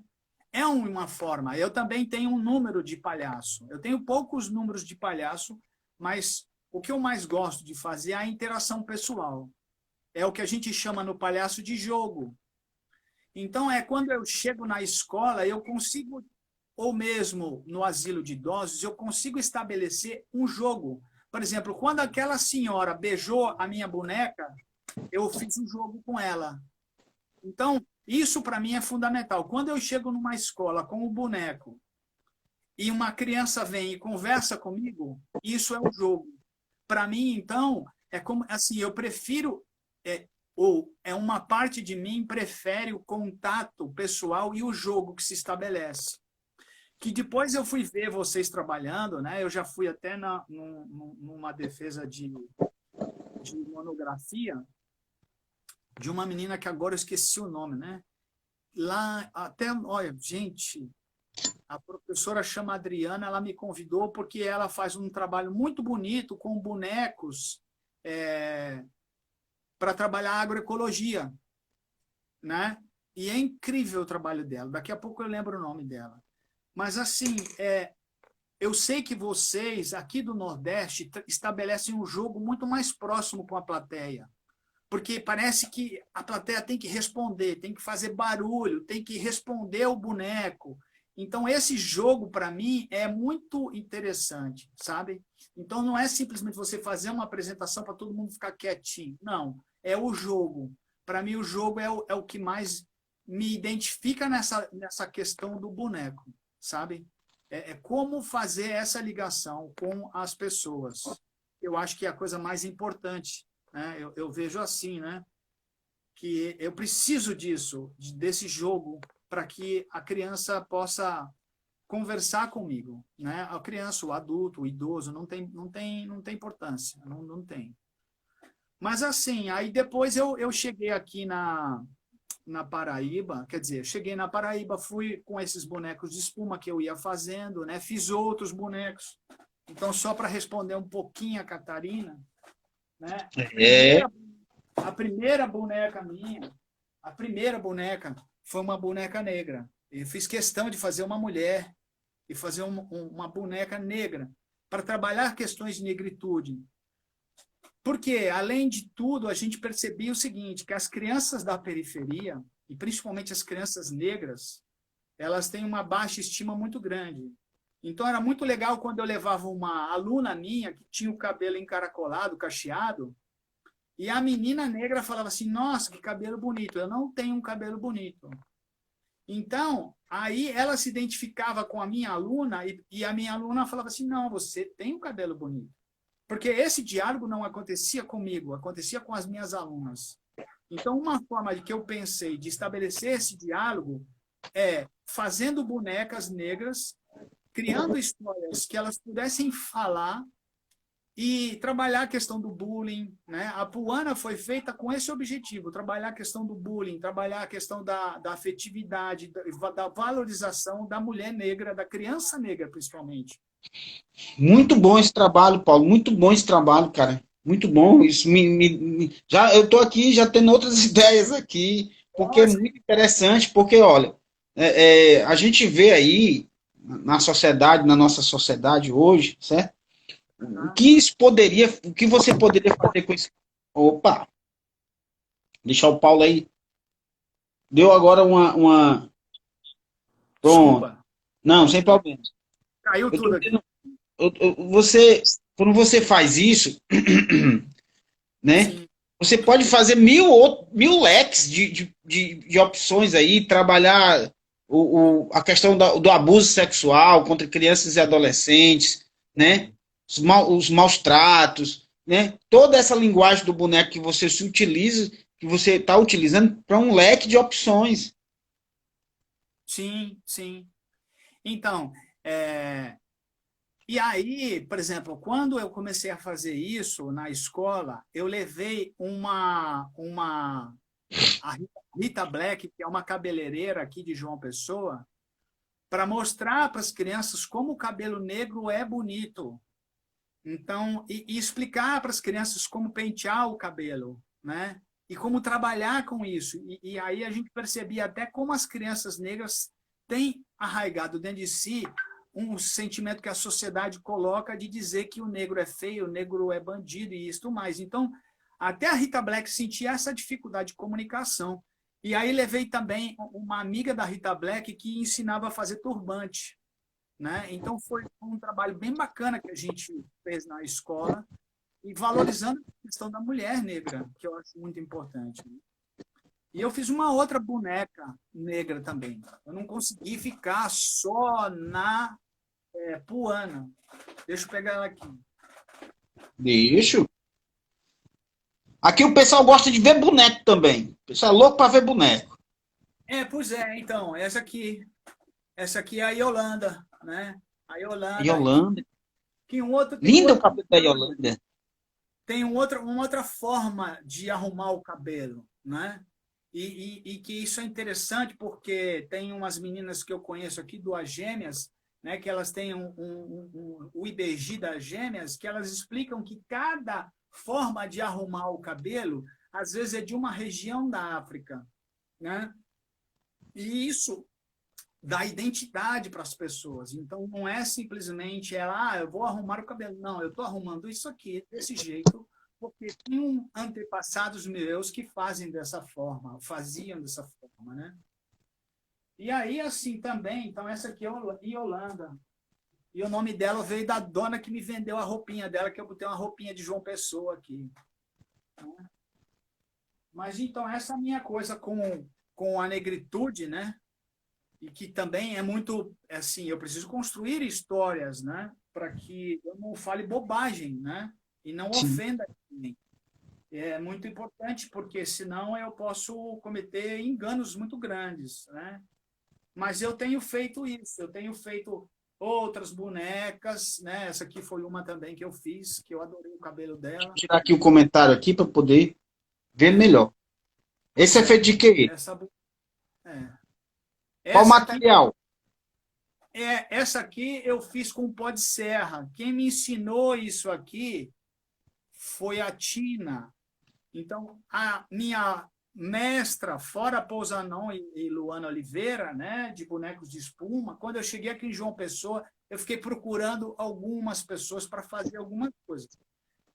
É uma forma. Eu também tenho um número de palhaço. Eu tenho poucos números de palhaço, mas o que eu mais gosto de fazer é a interação pessoal. É o que a gente chama no palhaço de jogo. Então, é quando eu chego na escola, eu consigo, ou mesmo no asilo de idosos, eu consigo estabelecer um jogo. Por exemplo, quando aquela senhora beijou a minha boneca, eu fiz um jogo com ela. Então, isso para mim é fundamental. Quando eu chego numa escola com o boneco e uma criança vem e conversa comigo, isso é um jogo. Para mim, então, é como assim, eu prefiro ou é uma parte de mim prefere o contato pessoal e o jogo que se estabelece. Que depois eu fui ver vocês trabalhando, né? Eu já fui até numa defesa de monografia de uma menina que agora eu esqueci o nome, né? Lá, até, olha, gente, a professora chama Adriana, ela me convidou porque ela faz um trabalho muito bonito com bonecos para trabalhar agroecologia, né? E é incrível o trabalho dela. Daqui a pouco eu lembro o nome dela. Mas, assim, eu sei que vocês, aqui do Nordeste, estabelecem um jogo muito mais próximo com a plateia. Porque parece que a plateia tem que responder, tem que fazer barulho, tem que responder o boneco. Então, esse jogo, para mim, é muito interessante, sabe? Então, não é simplesmente você fazer uma apresentação para todo mundo ficar quietinho. Não, é o jogo. Para mim, o jogo é o que mais me identifica nessa questão do boneco, sabe? É como fazer essa ligação com as pessoas. Eu acho que é a coisa mais importante, né? Eu vejo assim, né? Que eu preciso desse jogo, para que a criança possa conversar comigo, né? A criança, o adulto, o idoso, não tem importância, não tem. Mas assim, aí depois eu cheguei aqui na Paraíba, quer dizer, cheguei na Paraíba, fui com esses bonecos de espuma que eu ia fazendo, né? Fiz outros bonecos. Então, só para responder um pouquinho a Catarina, né? É. A primeira boneca minha, a primeira boneca foi uma boneca negra. Eu fiz questão de fazer uma mulher e fazer uma boneca negra para trabalhar questões de negritude. Porque, além de tudo, a gente percebia o seguinte, que as crianças da periferia, e principalmente as crianças negras, elas têm uma baixa estima muito grande. Então era muito legal quando eu levava uma aluna minha que tinha o cabelo encaracolado, cacheado, e a menina negra falava assim: Nossa, que cabelo bonito! Eu não tenho um cabelo bonito. Então, aí ela se identificava com a minha aluna e a minha aluna falava assim: Não, você tem um cabelo bonito. Porque esse diálogo não acontecia comigo, acontecia com as minhas alunas. Então, uma forma de que eu pensei de estabelecer esse diálogo é fazendo bonecas negras, criando histórias que elas pudessem falar e trabalhar a questão do bullying, né? A Puana foi feita com esse objetivo, trabalhar a questão do bullying, trabalhar a questão da afetividade, da valorização da mulher negra, da criança negra, principalmente. Muito bom esse trabalho, Paulo. Muito bom esse trabalho, cara. Muito bom. Isso já eu tô aqui já tendo outras ideias aqui, porque é Nossa, muito interessante. Porque olha, a gente vê aí na sociedade, na nossa sociedade hoje, certo? O que você poderia fazer com isso? Opa, deixar o Paulo aí. Deu agora pronto. desculpa, Não, sem problema. caiu Eu tô tudo aqui. dizendo, você, quando você faz isso, né? Sim, Você pode fazer mil leques de opções aí, trabalhar a questão do abuso sexual contra crianças e adolescentes, né? Os maus tratos, né? Toda essa linguagem do boneco que você se utiliza, que você está utilizando para um leque de opções. sim, sim. Então, e aí, por exemplo, quando eu comecei a fazer isso na escola, eu levei a Rita Black, que é uma cabeleireira aqui de João Pessoa, para mostrar para as crianças como o cabelo negro é bonito. Então, e explicar para as crianças como pentear o cabelo, né? E como trabalhar com isso. E aí a gente percebia até como as crianças negras têm arraigado dentro de si um sentimento que a sociedade coloca de dizer que o negro é feio, o negro é bandido e isso mais. Então, até a Rita Black sentia essa dificuldade de comunicação. E aí levei também uma amiga da Rita Black que ensinava a fazer turbante, né? Então foi um trabalho bem bacana que a gente fez na escola e valorizando a questão da mulher negra, que eu acho muito importante. E eu fiz uma outra boneca negra também. Eu não consegui ficar só na Puana. Deixa eu pegar ela aqui. Deixa. Aqui o pessoal gosta de ver boneco também. O pessoal é louco para ver boneco. Pois é, então, essa aqui é a Yolanda, né? A A Yolanda, Yolanda. tem um Linda o outro cabelo da Yolanda. tem uma outra forma de arrumar o cabelo, né? E que isso é interessante porque tem umas meninas que eu conheço aqui, duas gêmeas, né? Que elas têm o IBG das gêmeas, que elas explicam que cada forma de arrumar o cabelo, às vezes é de uma região da África, né? E isso dá identidade para as pessoas. Então, não é simplesmente ela, eu vou arrumar o cabelo. Não, eu estou arrumando isso aqui, desse jeito, porque tem antepassados meus que fazem dessa forma, faziam dessa forma, né? E aí, assim, também, então, essa aqui é Yolanda. E o nome dela veio da dona que me vendeu a roupinha dela, que eu botei uma roupinha de João Pessoa aqui. Mas, então, essa é a minha coisa com a negritude, né? E que também é muito assim, eu preciso construir histórias, né, para que eu não fale bobagem, né, e não Sim. ofenda ninguém. É muito importante porque senão eu posso cometer enganos muito grandes, né? Mas eu tenho feito isso, eu tenho feito outras bonecas, né? Essa aqui foi uma também que eu fiz, que eu adorei o cabelo Deixa eu dela. tirar aqui o comentário aqui para poder ver É, melhor. Esse pois é feito é. de quê? Essa é. Qual Essa aqui material? essa aqui eu fiz com pó de serra. Quem me ensinou isso aqui foi a Tina. Então, a minha mestra, fora Pousanon e Luana Oliveira, né, de bonecos de espuma, quando eu cheguei aqui em João Pessoa, eu fiquei procurando algumas pessoas para fazer algumas coisas.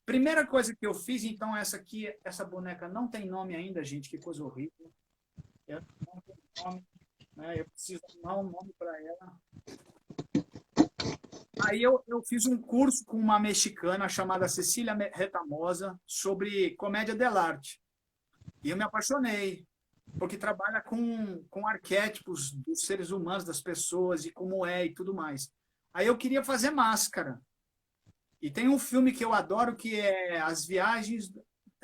Primeira coisa que eu fiz, então, essa aqui, essa boneca não tem nome ainda, gente, que coisa horrível. Ela não tem nome, né? Eu preciso dar um nome para ela. Aí eu fiz um curso com uma mexicana chamada Cecília Retamosa sobre comédia dell'arte. E eu me apaixonei, porque trabalha com arquétipos dos seres humanos, das pessoas, e como é e tudo mais. Aí eu queria fazer máscara. E tem um filme que eu adoro, que é As Viagens...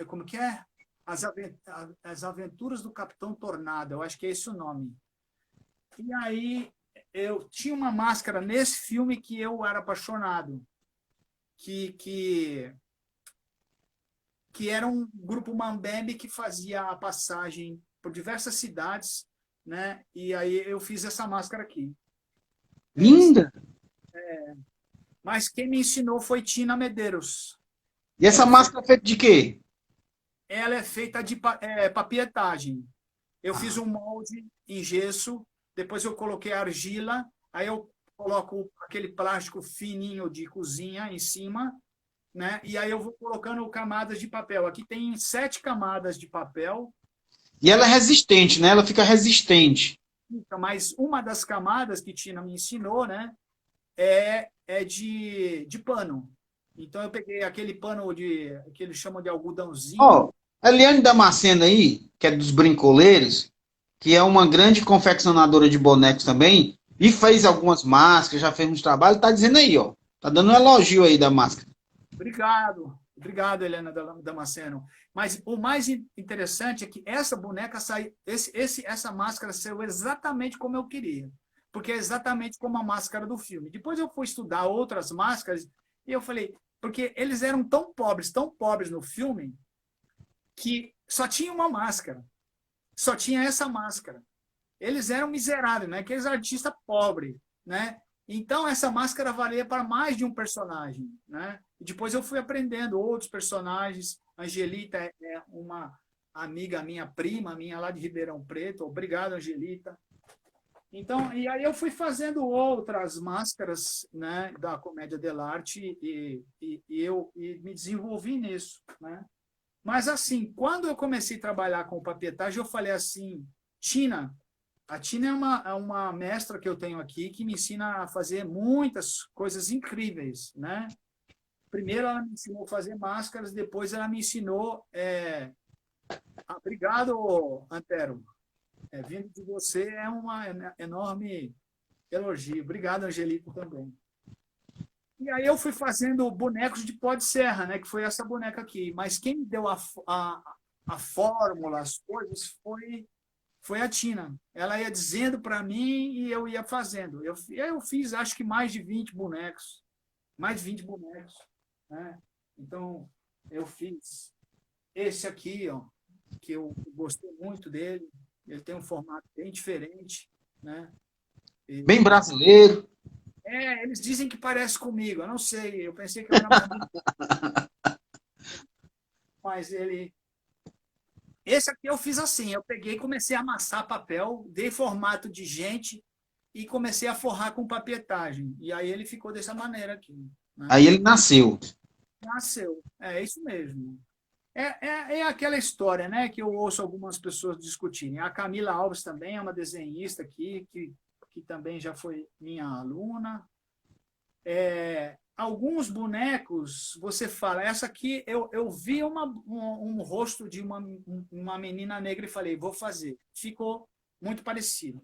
Como que é? As Aventuras do Capitão Tornado. Eu acho que é esse o nome. E aí eu tinha uma máscara nesse filme que eu era apaixonado, que, que, que era um grupo Mambembe que fazia a passagem por diversas cidades, né? E aí eu fiz essa máscara aqui. Linda! Mas quem me ensinou foi Tina Medeiros. E essa máscara é feita de quê? Ela é feita de papietagem. Eu fiz um molde em gesso, depois eu coloquei argila, aí eu coloco aquele plástico fininho de cozinha em cima, né? E aí eu vou colocando camadas de papel. Aqui tem 7 camadas de papel. E ela é resistente, né? Ela fica resistente. Mas uma das camadas que Tina me ensinou, né, é de pano. Então eu peguei aquele pano que eles chamam de algodãozinho. Ó, a Eliane Damasceno aí, que é dos Brincoleiros, que é uma grande confeccionadora de bonecos também, e fez algumas máscaras, já fez uns trabalhos, tá dizendo aí, ó. Tá dando um elogio aí da máscara. Obrigado, Helena Damasceno. Mas o mais interessante é que essa boneca saiu, essa máscara saiu exatamente como eu queria, porque é exatamente como a máscara do filme. Depois eu fui estudar outras máscaras e eu falei, porque eles eram tão pobres no filme, que só tinha uma máscara, só tinha essa máscara. Eles eram miseráveis, né? Aqueles artistas pobres, né? Então, essa máscara valia para mais de um personagem, né? E depois eu fui aprendendo outros personagens. Angelita é uma amiga minha, prima minha, lá de Ribeirão Preto. Obrigado, Angelita. Então, e aí eu fui fazendo outras máscaras, né, da comédia dell'arte e me desenvolvi nisso, né? Mas, assim, quando eu comecei a trabalhar com papietagem, eu falei assim, Tina, a Tina é uma mestra que eu tenho aqui que me ensina a fazer muitas coisas incríveis, né? Primeiro ela me ensinou a fazer máscaras, depois ela me ensinou... Obrigado, Antero. Vindo de você é uma enorme elogio. Obrigado, Angelito, também. E aí eu fui fazendo bonecos de pó de serra, né? Que foi essa boneca aqui. Mas quem me deu a fórmula, as coisas, foi a Tina. Ela ia dizendo para mim e eu ia fazendo. Eu fiz, acho que mais de 20 bonecos. Mais de 20 bonecos. Né? Então, eu fiz esse aqui, ó, que eu gostei muito dele. Ele tem um formato bem diferente. Né? Bem brasileiro. Eles dizem que parece comigo. Eu não sei. Eu pensei que eu era mais mas ele... Esse aqui eu fiz assim, eu peguei e comecei a amassar papel, dei formato de gente e comecei a forrar com papietagem. E aí ele ficou dessa maneira aqui. Né? Aí ele nasceu. Nasceu. É isso mesmo. É aquela história, né, que eu ouço algumas pessoas discutirem. A Camila Alves também é uma desenhista aqui, que também já foi minha aluna. Alguns bonecos, você fala, essa aqui, eu vi um rosto de uma menina negra e falei, vou fazer. Ficou muito parecido.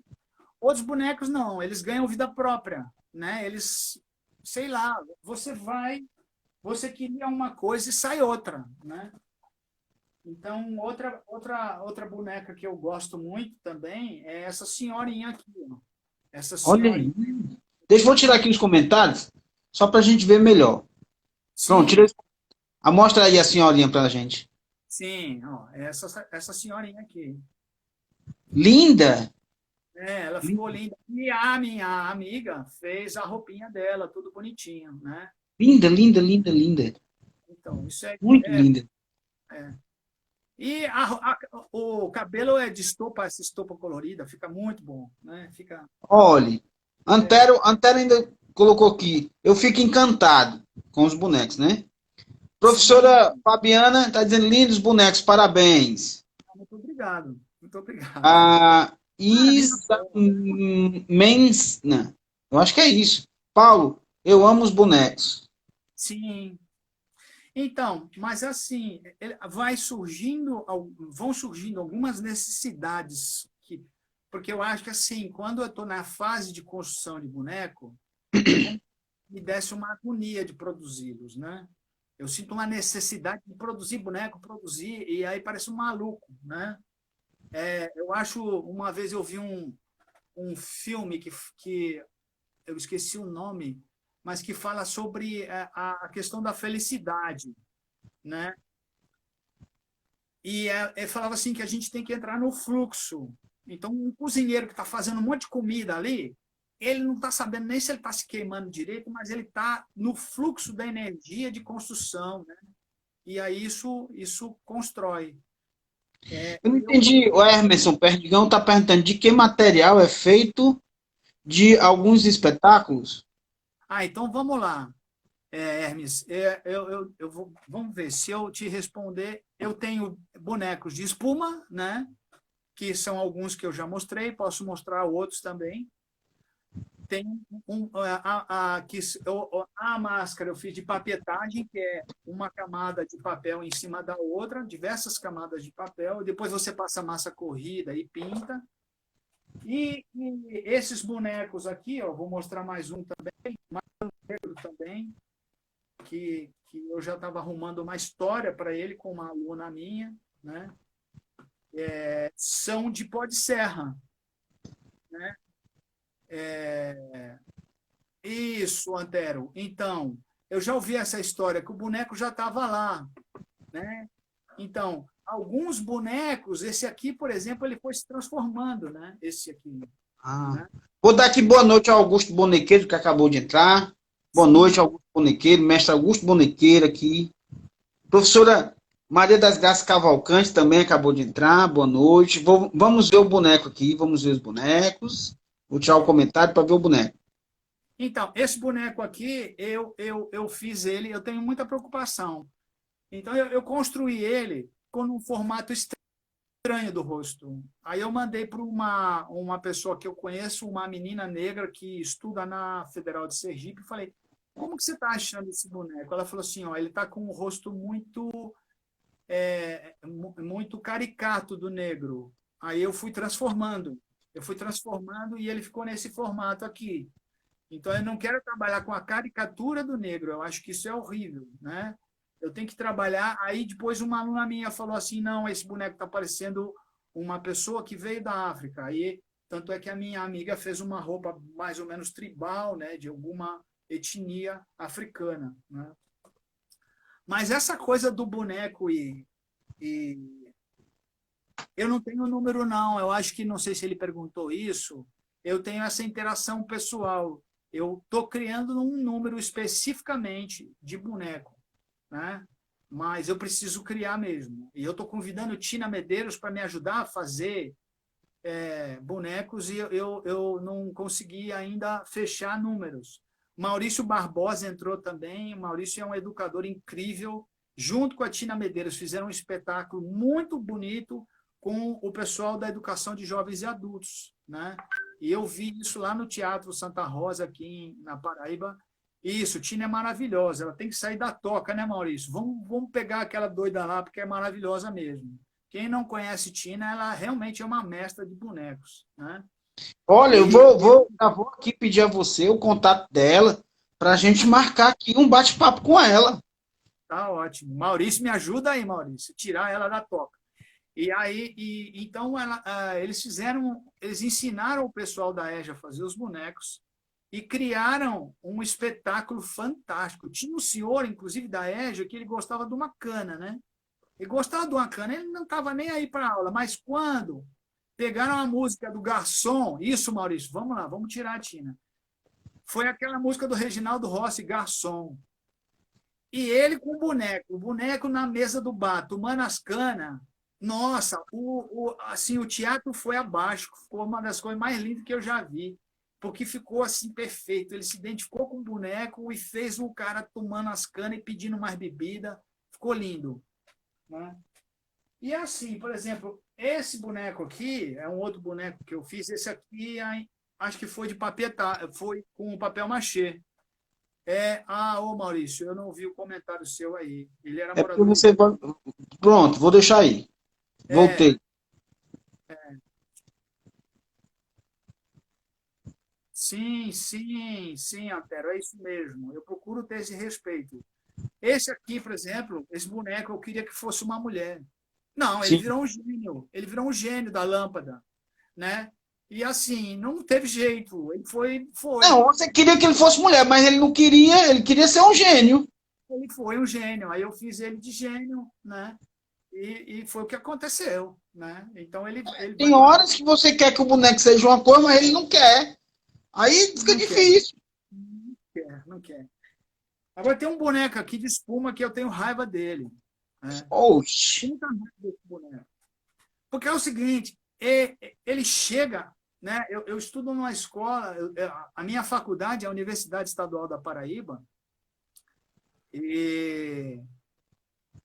Outros bonecos, não, eles ganham vida própria. Né? Eles, sei lá, você queria uma coisa e sai outra. Né? Então, outra boneca que eu gosto muito também é essa senhorinha aqui. Ó. Essa Olha senhorinha. aí. Vou tirar aqui os comentários, só para a gente ver melhor. Sim. Pronto, tira. Mostra aí a senhorinha para a gente. Sim, ó, essa senhorinha aqui. Linda! Ela ficou linda. E a minha amiga fez a roupinha dela, tudo bonitinho, né? Linda, linda, linda, linda. Então, isso Muito linda. E o cabelo é de estopa, essa estopa colorida, fica muito bom, né? Olha, Antero ainda colocou aqui, eu fico encantado com os bonecos, né? Professora Fabiana está dizendo, lindos bonecos, parabéns. Muito obrigado, muito obrigado. Isa Mensna, eu acho que é isso. Paulo, Eu amo os bonecos. Sim. Então, mas assim, vão surgindo algumas necessidades porque eu acho que assim, quando eu estou na fase de construção de boneco, é como se me desse uma agonia de produzi-los, né? Eu sinto uma necessidade de produzir boneco, produzir, e aí parece um maluco, né? Eu acho, uma vez eu vi um filme que eu esqueci o nome, mas que fala sobre a questão da felicidade, né? E falava assim que a gente tem que entrar no fluxo. Então, um cozinheiro que está fazendo um monte de comida ali, ele não está sabendo nem se ele está se queimando direito, mas ele está no fluxo da energia de construção, né? E aí isso constrói. Eu não Eu tô... entendi, o Emerson Perdigão está perguntando de que material é feito de alguns espetáculos. Então vamos lá, Hermes. Vamos ver se eu te responder. Eu tenho bonecos de espuma, né? Que são alguns que eu já mostrei, posso mostrar outros também. Tem a máscara eu fiz de papetagem, que é uma camada de papel em cima da outra, diversas camadas de papel, depois você passa massa corrida e pinta. E esses bonecos aqui, ó, vou mostrar mais um também, mais um negro também, que eu já estava arrumando uma história para ele com uma aluna minha, né? São de pó de serra, né? Isso, Antero. Então, eu já ouvi essa história que o boneco já estava lá, né? Então, alguns bonecos, esse aqui, por exemplo, ele foi se transformando, né? Esse aqui, Ah. né? Vou dar aqui boa noite ao Augusto Bonequeiro, que acabou de entrar. Boa Sim. noite, Augusto Bonequeiro, mestre Augusto Bonequeiro aqui. Professora Maria das Graças Cavalcante também acabou de entrar. Boa noite. Vamos ver o boneco aqui, vamos ver os bonecos. Vou tirar o comentário para ver o boneco. Então, esse boneco aqui, eu fiz ele, eu tenho muita preocupação. Então, eu construí ele com um formato estranho do rosto. Aí eu mandei para uma pessoa que eu conheço, uma menina negra que estuda na Federal de Sergipe, e falei, como que você está achando esse boneco? Ela falou assim, ó, ele está com um rosto muito caricato do negro. Aí eu fui transformando e ele ficou nesse formato aqui. Então, eu não quero trabalhar com a caricatura do negro, eu acho que isso é horrível, né? Eu tenho que trabalhar. Aí, depois, uma aluna minha falou assim: não, esse boneco está parecendo uma pessoa que veio da África. Aí, tanto é que a minha amiga fez uma roupa mais ou menos tribal, né, de alguma etnia africana, né? Mas essa coisa do boneco e eu não tenho número, não. Eu acho que, não sei se ele perguntou isso, eu tenho essa interação pessoal. Eu estou criando um número especificamente de boneco, né? Mas eu preciso criar mesmo. E eu estou convidando Tina Medeiros para me ajudar a fazer bonecos e eu não consegui ainda fechar números. Maurício Barbosa entrou também. O Maurício é um educador incrível. Junto com a Tina Medeiros, fizeram um espetáculo muito bonito com o pessoal da educação de jovens e adultos, né? E eu vi isso lá no Teatro Santa Rosa, aqui na Paraíba. Isso, Tina é maravilhosa. Ela tem que sair da toca, né, Maurício? Vamos pegar aquela doida lá, porque é maravilhosa mesmo. Quem não conhece Tina, ela realmente é uma mestra de bonecos, né? Olha, eu E já vou aqui pedir a você o contato dela para a gente marcar aqui um bate-papo com ela. tá ótimo. Maurício, me ajuda aí, Maurício, tirar ela da toca. E aí, então eles ensinaram o pessoal da EJA a fazer os bonecos e criaram um espetáculo fantástico. Tinha um senhor, inclusive da EJA, que ele gostava de uma cana, né? Ele gostava de uma cana, ele não estava nem aí para a aula, mas quando pegaram a música do garçom, isso, Maurício, vamos lá, vamos tirar a Tina. Foi aquela música do Reginaldo Rossi, Garçom. E ele com o boneco na mesa do bar, tomando as canas. Nossa, assim, o teatro foi abaixo, ficou uma das coisas mais lindas que eu já vi, porque ficou assim perfeito. Ele se identificou com o boneco e fez o cara tomando as canas e pedindo mais bebida. Ficou lindo, né? E assim, por exemplo, esse boneco aqui é um outro boneco que eu fiz. Esse aqui, acho que foi de papel, foi com papel machê. Ô Maurício, eu não vi o comentário seu aí. Ele era É porque morador de... você vai... Pronto, vou deixar aí. É, Voltei. sim, sim, sim, Antero, é isso mesmo. Eu procuro ter esse respeito. Esse aqui, por exemplo, esse boneco, eu queria que fosse uma mulher. Não, ele Sim. virou um gênio. Ele virou um gênio da lâmpada, né? E assim, não teve jeito. Ele Não, você queria que ele fosse mulher, mas ele não queria, ele queria ser um gênio. ele foi um gênio. Aí eu fiz ele de gênio, né? E foi o que aconteceu, né? Então ele vai Tem horas que você quer que o boneco seja uma coisa, mas ele não quer. Aí fica não quer, difícil. não quer, não quer. Agora tem um boneco aqui de espuma que eu tenho raiva dele, né? Oxe. Muita raiva desse boneco. Porque é o seguinte, ele chega, né? Eu estudo numa escola, a minha faculdade é a Universidade Estadual da Paraíba, e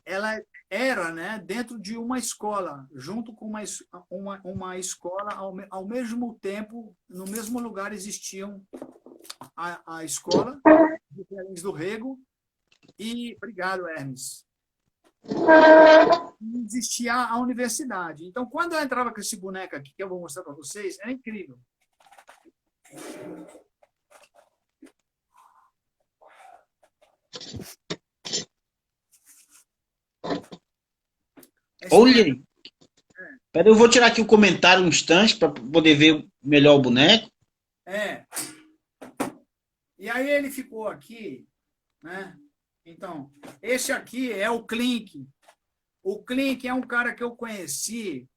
ela era, né, dentro de uma escola, junto com uma escola, ao mesmo tempo, no mesmo lugar existiam a escola de Belém do Rego e, obrigado, Hermes, existia a universidade. Então, quando eu entrava com esse boneco aqui, que eu vou mostrar para vocês, era incrível. Esse Olha boneco aí. Pera, eu vou tirar aqui o comentário um instante para poder ver melhor o boneco. é. E aí ele ficou aqui, né? Então, esse aqui é o Klink. O Klink é um cara que eu conheci,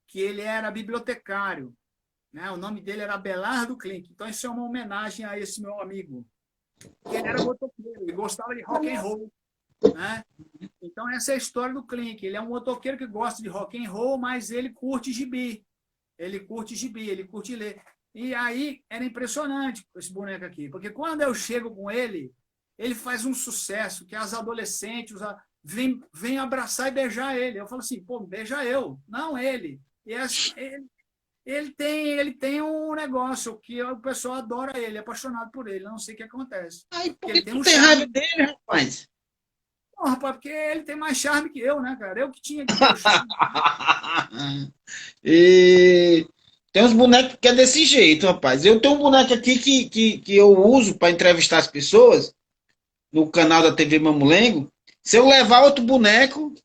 que ele era bibliotecário, né? O nome dele era Abelardo Klink. Então, isso é uma homenagem a esse meu amigo. Ele era motoqueiro, ele gostava de rock and roll, né? Então, essa é a história do Klink. Ele é um motoqueiro que gosta de rock and roll, mas ele curte gibi. Ele curte gibi, ele curte ler. E aí era impressionante esse boneco aqui, porque quando eu chego com ele, ele faz um sucesso que as adolescentes vêm abraçar e beijar ele. Eu falo assim, pô, beija eu, não ele. E assim, ele tem um negócio que o pessoal adora ele, é apaixonado por ele. Eu não sei o que acontece. Aí, por Porque que ele tem tu um tem raiva charme. dele, rapaz? Não, rapaz, porque ele tem mais charme que eu, né, cara? Eu que tinha que ter o charme. E tem uns bonecos que é desse jeito, rapaz. Eu tenho um boneco aqui que eu uso para entrevistar as pessoas no canal da TV Mamulengo. Se eu levar outro boneco,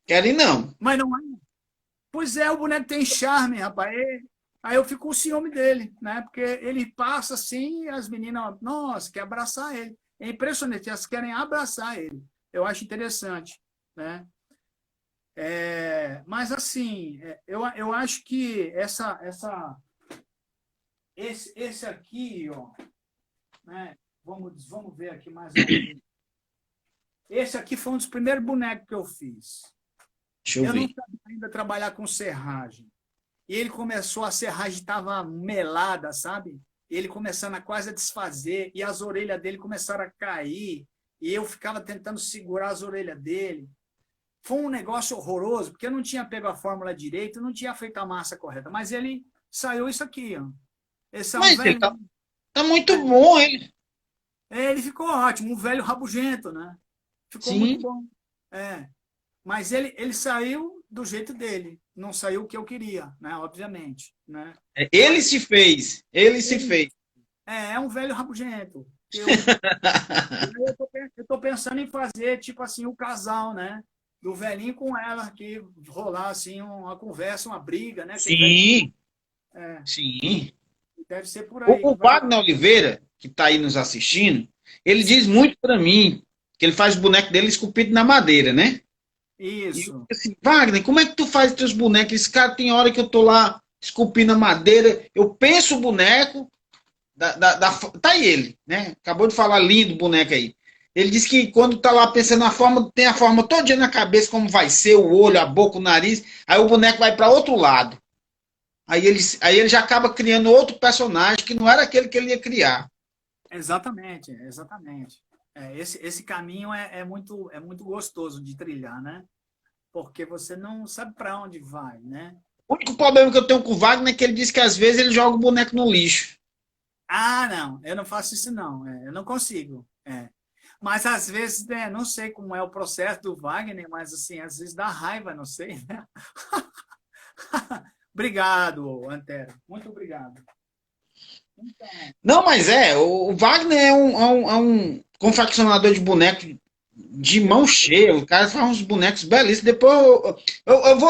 querem não. Mas não é. Pois é, o boneco tem charme, rapaz. Aí eu fico com ciúme dele, né? Porque ele passa assim e as meninas, nossa, quer abraçar ele. É impressionante, elas querem abraçar ele. Eu acho interessante, né? Mas assim, eu acho que esse aqui, ó, né? Vamos ver aqui mais um. Esse aqui foi um dos primeiros bonecos que eu fiz. Deixa eu Eu não ver. sabia ainda trabalhar com serragem. E ele começou, a serragem estava melada, sabe? Ele começando a quase a desfazer, e as orelhas dele começaram a cair, e eu ficava tentando segurar as orelhas dele. Foi um negócio horroroso, porque eu não tinha pego a fórmula direito, não tinha feito a massa correta, mas ele saiu isso aqui, ó. Esse é um Mas ele velho. tá muito bom, ele. Ele ficou ótimo, um velho rabugento, né? Ficou muito Sim. bom. É. Mas ele saiu do jeito dele, não saiu o que eu queria, né? Obviamente, né? Ele Mas se fez. Ele se ele fez. é um velho rabugento. Eu tô pensando em fazer tipo assim o casal, né? Do velhinho com ela, que rolar assim uma conversa, uma briga, né? Aquele velho, Sim, é, sim. deve ser por aí O que vai. Wagner Oliveira, que está aí nos assistindo, ele diz muito para mim que ele faz o boneco dele esculpido na madeira, né? E eu digo Isso, assim, Wagner, como é que tu faz teus bonecos? Esse cara tem hora que eu tô lá esculpindo a madeira, eu penso o boneco, tá aí ele, né? Acabou de falar lindo o boneco aí. Ele disse que quando tá lá pensando na forma, tem a forma todinha na cabeça, como vai ser o olho, a boca, o nariz, aí o boneco vai para outro lado. Aí ele já acaba criando outro personagem que não era aquele que ele ia criar. exatamente, exatamente. Esse caminho é muito gostoso de trilhar, né? Porque você não sabe para onde vai, né? O único problema que eu tenho com o Wagner é que ele diz que às vezes ele joga o boneco no lixo. Ah, não, eu não faço isso não, eu não consigo. Mas às vezes, né, não sei como é o processo do Wagner, mas assim, às vezes dá raiva, não sei, né? Obrigado, Antero, muito obrigado. Então, Não, mas o Wagner é um confeccionador de bonecos de mão cheia. O cara faz uns bonecos belíssimos. Depois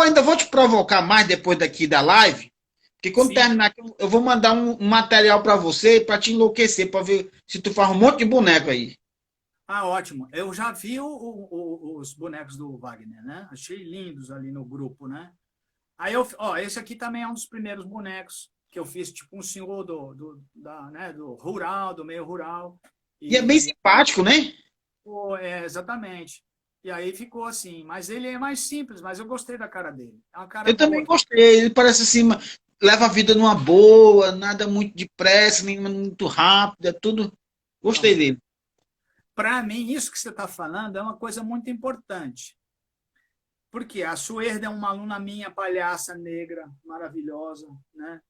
ainda vou te provocar mais depois daqui da live. Porque quando sim, terminar aqui, eu vou mandar um material para você para te enlouquecer, para ver se tu faz um monte de boneco aí. ótimo. Eu já vi os bonecos do Wagner, né? Achei lindos ali no grupo, né? Aí esse aqui também é um dos primeiros bonecos que eu fiz, tipo um senhor né, do rural, do meio rural. E é bem E simpático, né? pô, exatamente. E aí ficou assim, mas ele é mais simples, mas eu gostei da cara dele. É uma cara Eu também boa. gostei. Ele parece assim, leva a vida numa boa, nada muito depressa, nem muito rápido, é tudo. Gostei Então, dele. para mim, isso que você está falando é uma coisa muito importante. Porque a Suerda é uma aluna minha, palhaça negra, maravilhosa, né?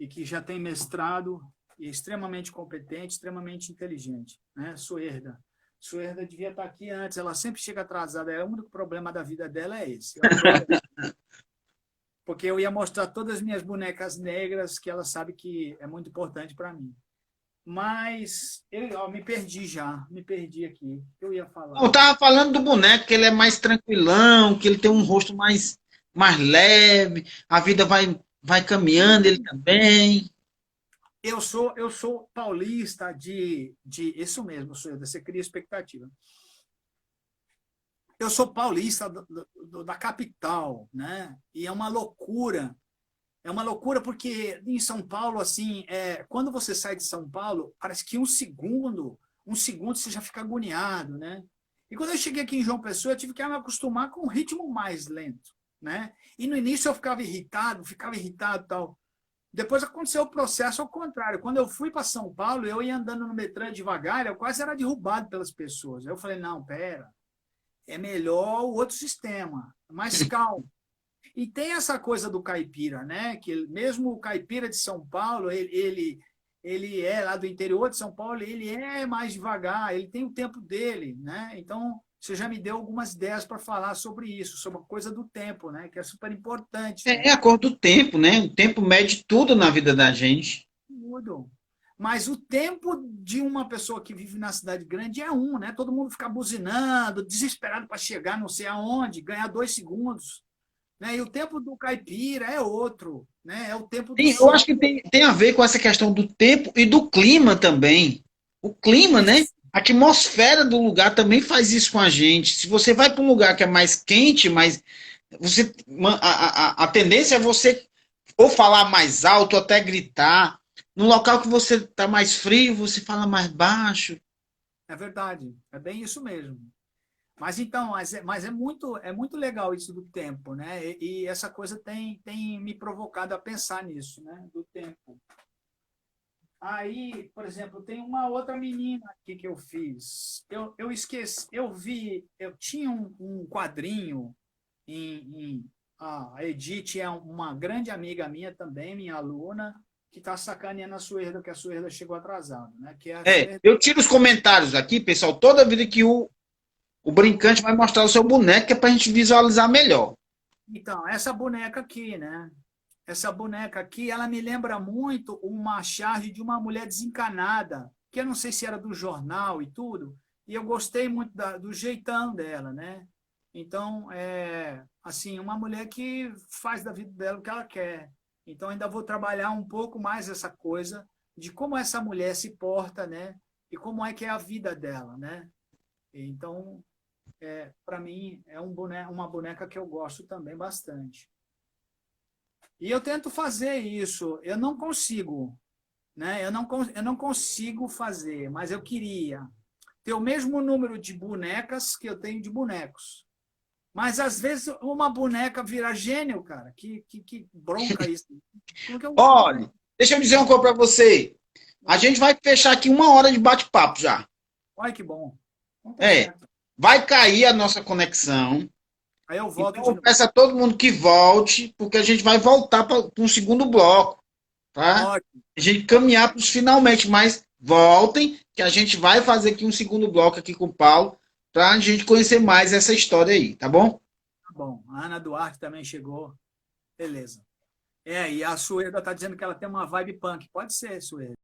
E que já tem mestrado e é extremamente competente, extremamente inteligente, né? Suerda. Suerda devia estar aqui antes, ela sempre chega atrasada. O único problema da vida dela é esse. Porque eu ia mostrar todas as minhas bonecas negras, que ela sabe que é muito importante para mim. Mas eu me perdi já, me perdi aqui. Eu ia Eu falar. tava falando do boneco, que ele é mais tranquilão, que ele tem um rosto mais leve, a vida vai caminhando, ele também. Eu sou paulista de isso mesmo, você cria expectativa. Eu sou paulista da capital, né? E é uma loucura porque em São Paulo, assim, quando você sai de São Paulo, parece que um segundo você já fica agoniado, né? E quando eu cheguei aqui em João Pessoa, eu tive que me acostumar com um ritmo mais lento, né? E no início eu ficava irritado e tal. Depois aconteceu o processo ao contrário. Quando eu fui para São Paulo, eu ia andando no metrô devagar, eu quase era derrubado pelas pessoas. Aí eu falei, não, pera, é melhor o outro sistema, mais calmo. E tem essa coisa do caipira, né? Que mesmo o caipira de São Paulo, ele é lá do interior de São Paulo, ele é mais devagar, ele tem o tempo dele, né? Então, você já me deu algumas ideias para falar sobre isso, sobre a coisa do tempo, né? Que é super importante, É né? a cor do tempo, né? O tempo mede tudo na vida da gente. Tudo. Mas o tempo de uma pessoa que vive na cidade grande é um, né? Todo mundo fica buzinando, desesperado para chegar não sei aonde, ganhar 2 segundos. Né? E o tempo do caipira é outro, né? É o tempo do Eu acho sol. que tem a ver com essa questão do tempo e do clima também. O clima, né? Isso, A atmosfera do lugar também faz isso com a gente. Se você vai para um lugar que é mais quente, a tendência é você ou falar mais alto, ou até gritar. No local que você está mais frio, você fala mais baixo. é verdade, é bem isso mesmo. Mas então, mas é muito legal isso do tempo, né? E essa coisa tem me provocado a pensar nisso, né? Do tempo. Aí, por exemplo, tem uma outra menina aqui que eu fiz. Eu esqueci, eu tinha um quadrinho a Edith é uma grande amiga minha também, minha aluna, que está sacaneando a Suerda, que a Suerda chegou atrasada, né? Que é a Suerda. Eu tiro os comentários aqui, pessoal, toda vida que o brincante vai mostrar o seu boneco, que é para a gente visualizar melhor. Então, essa boneca aqui, né? Essa boneca aqui, ela me lembra muito uma charge de uma mulher desencanada, que eu não sei se era do jornal e tudo, e eu gostei muito do jeitão dela, né? Então, assim, uma mulher que faz da vida dela o que ela quer. Então, ainda vou trabalhar um pouco mais essa coisa de como essa mulher se porta, né? E como é que é a vida dela, né? Então, para mim, é uma boneca que eu gosto também bastante. E eu tento fazer isso. Eu não consigo, né? Eu não consigo fazer, mas eu queria ter o mesmo número de bonecas que eu tenho de bonecos. Mas às vezes uma boneca vira gênio, cara. Que bronca isso. Como que eu... Olha, deixa eu dizer uma coisa para você. A gente vai fechar aqui 1 hora de bate-papo já. Olha que bom. Então tá É, certo. vai cair a nossa conexão. Aí eu volto Então de eu novo. peço a todo mundo que volte, porque a gente vai voltar para um segundo bloco, tá? Ótimo. A gente caminhar para os finalmente, mas voltem, que a gente vai fazer aqui um segundo bloco aqui com o Paulo, para a gente conhecer mais essa história aí, tá bom? Tá bom. A Ana Duarte também chegou. Beleza. E a Sueda está dizendo que ela tem uma vibe punk. Pode ser, Sueda.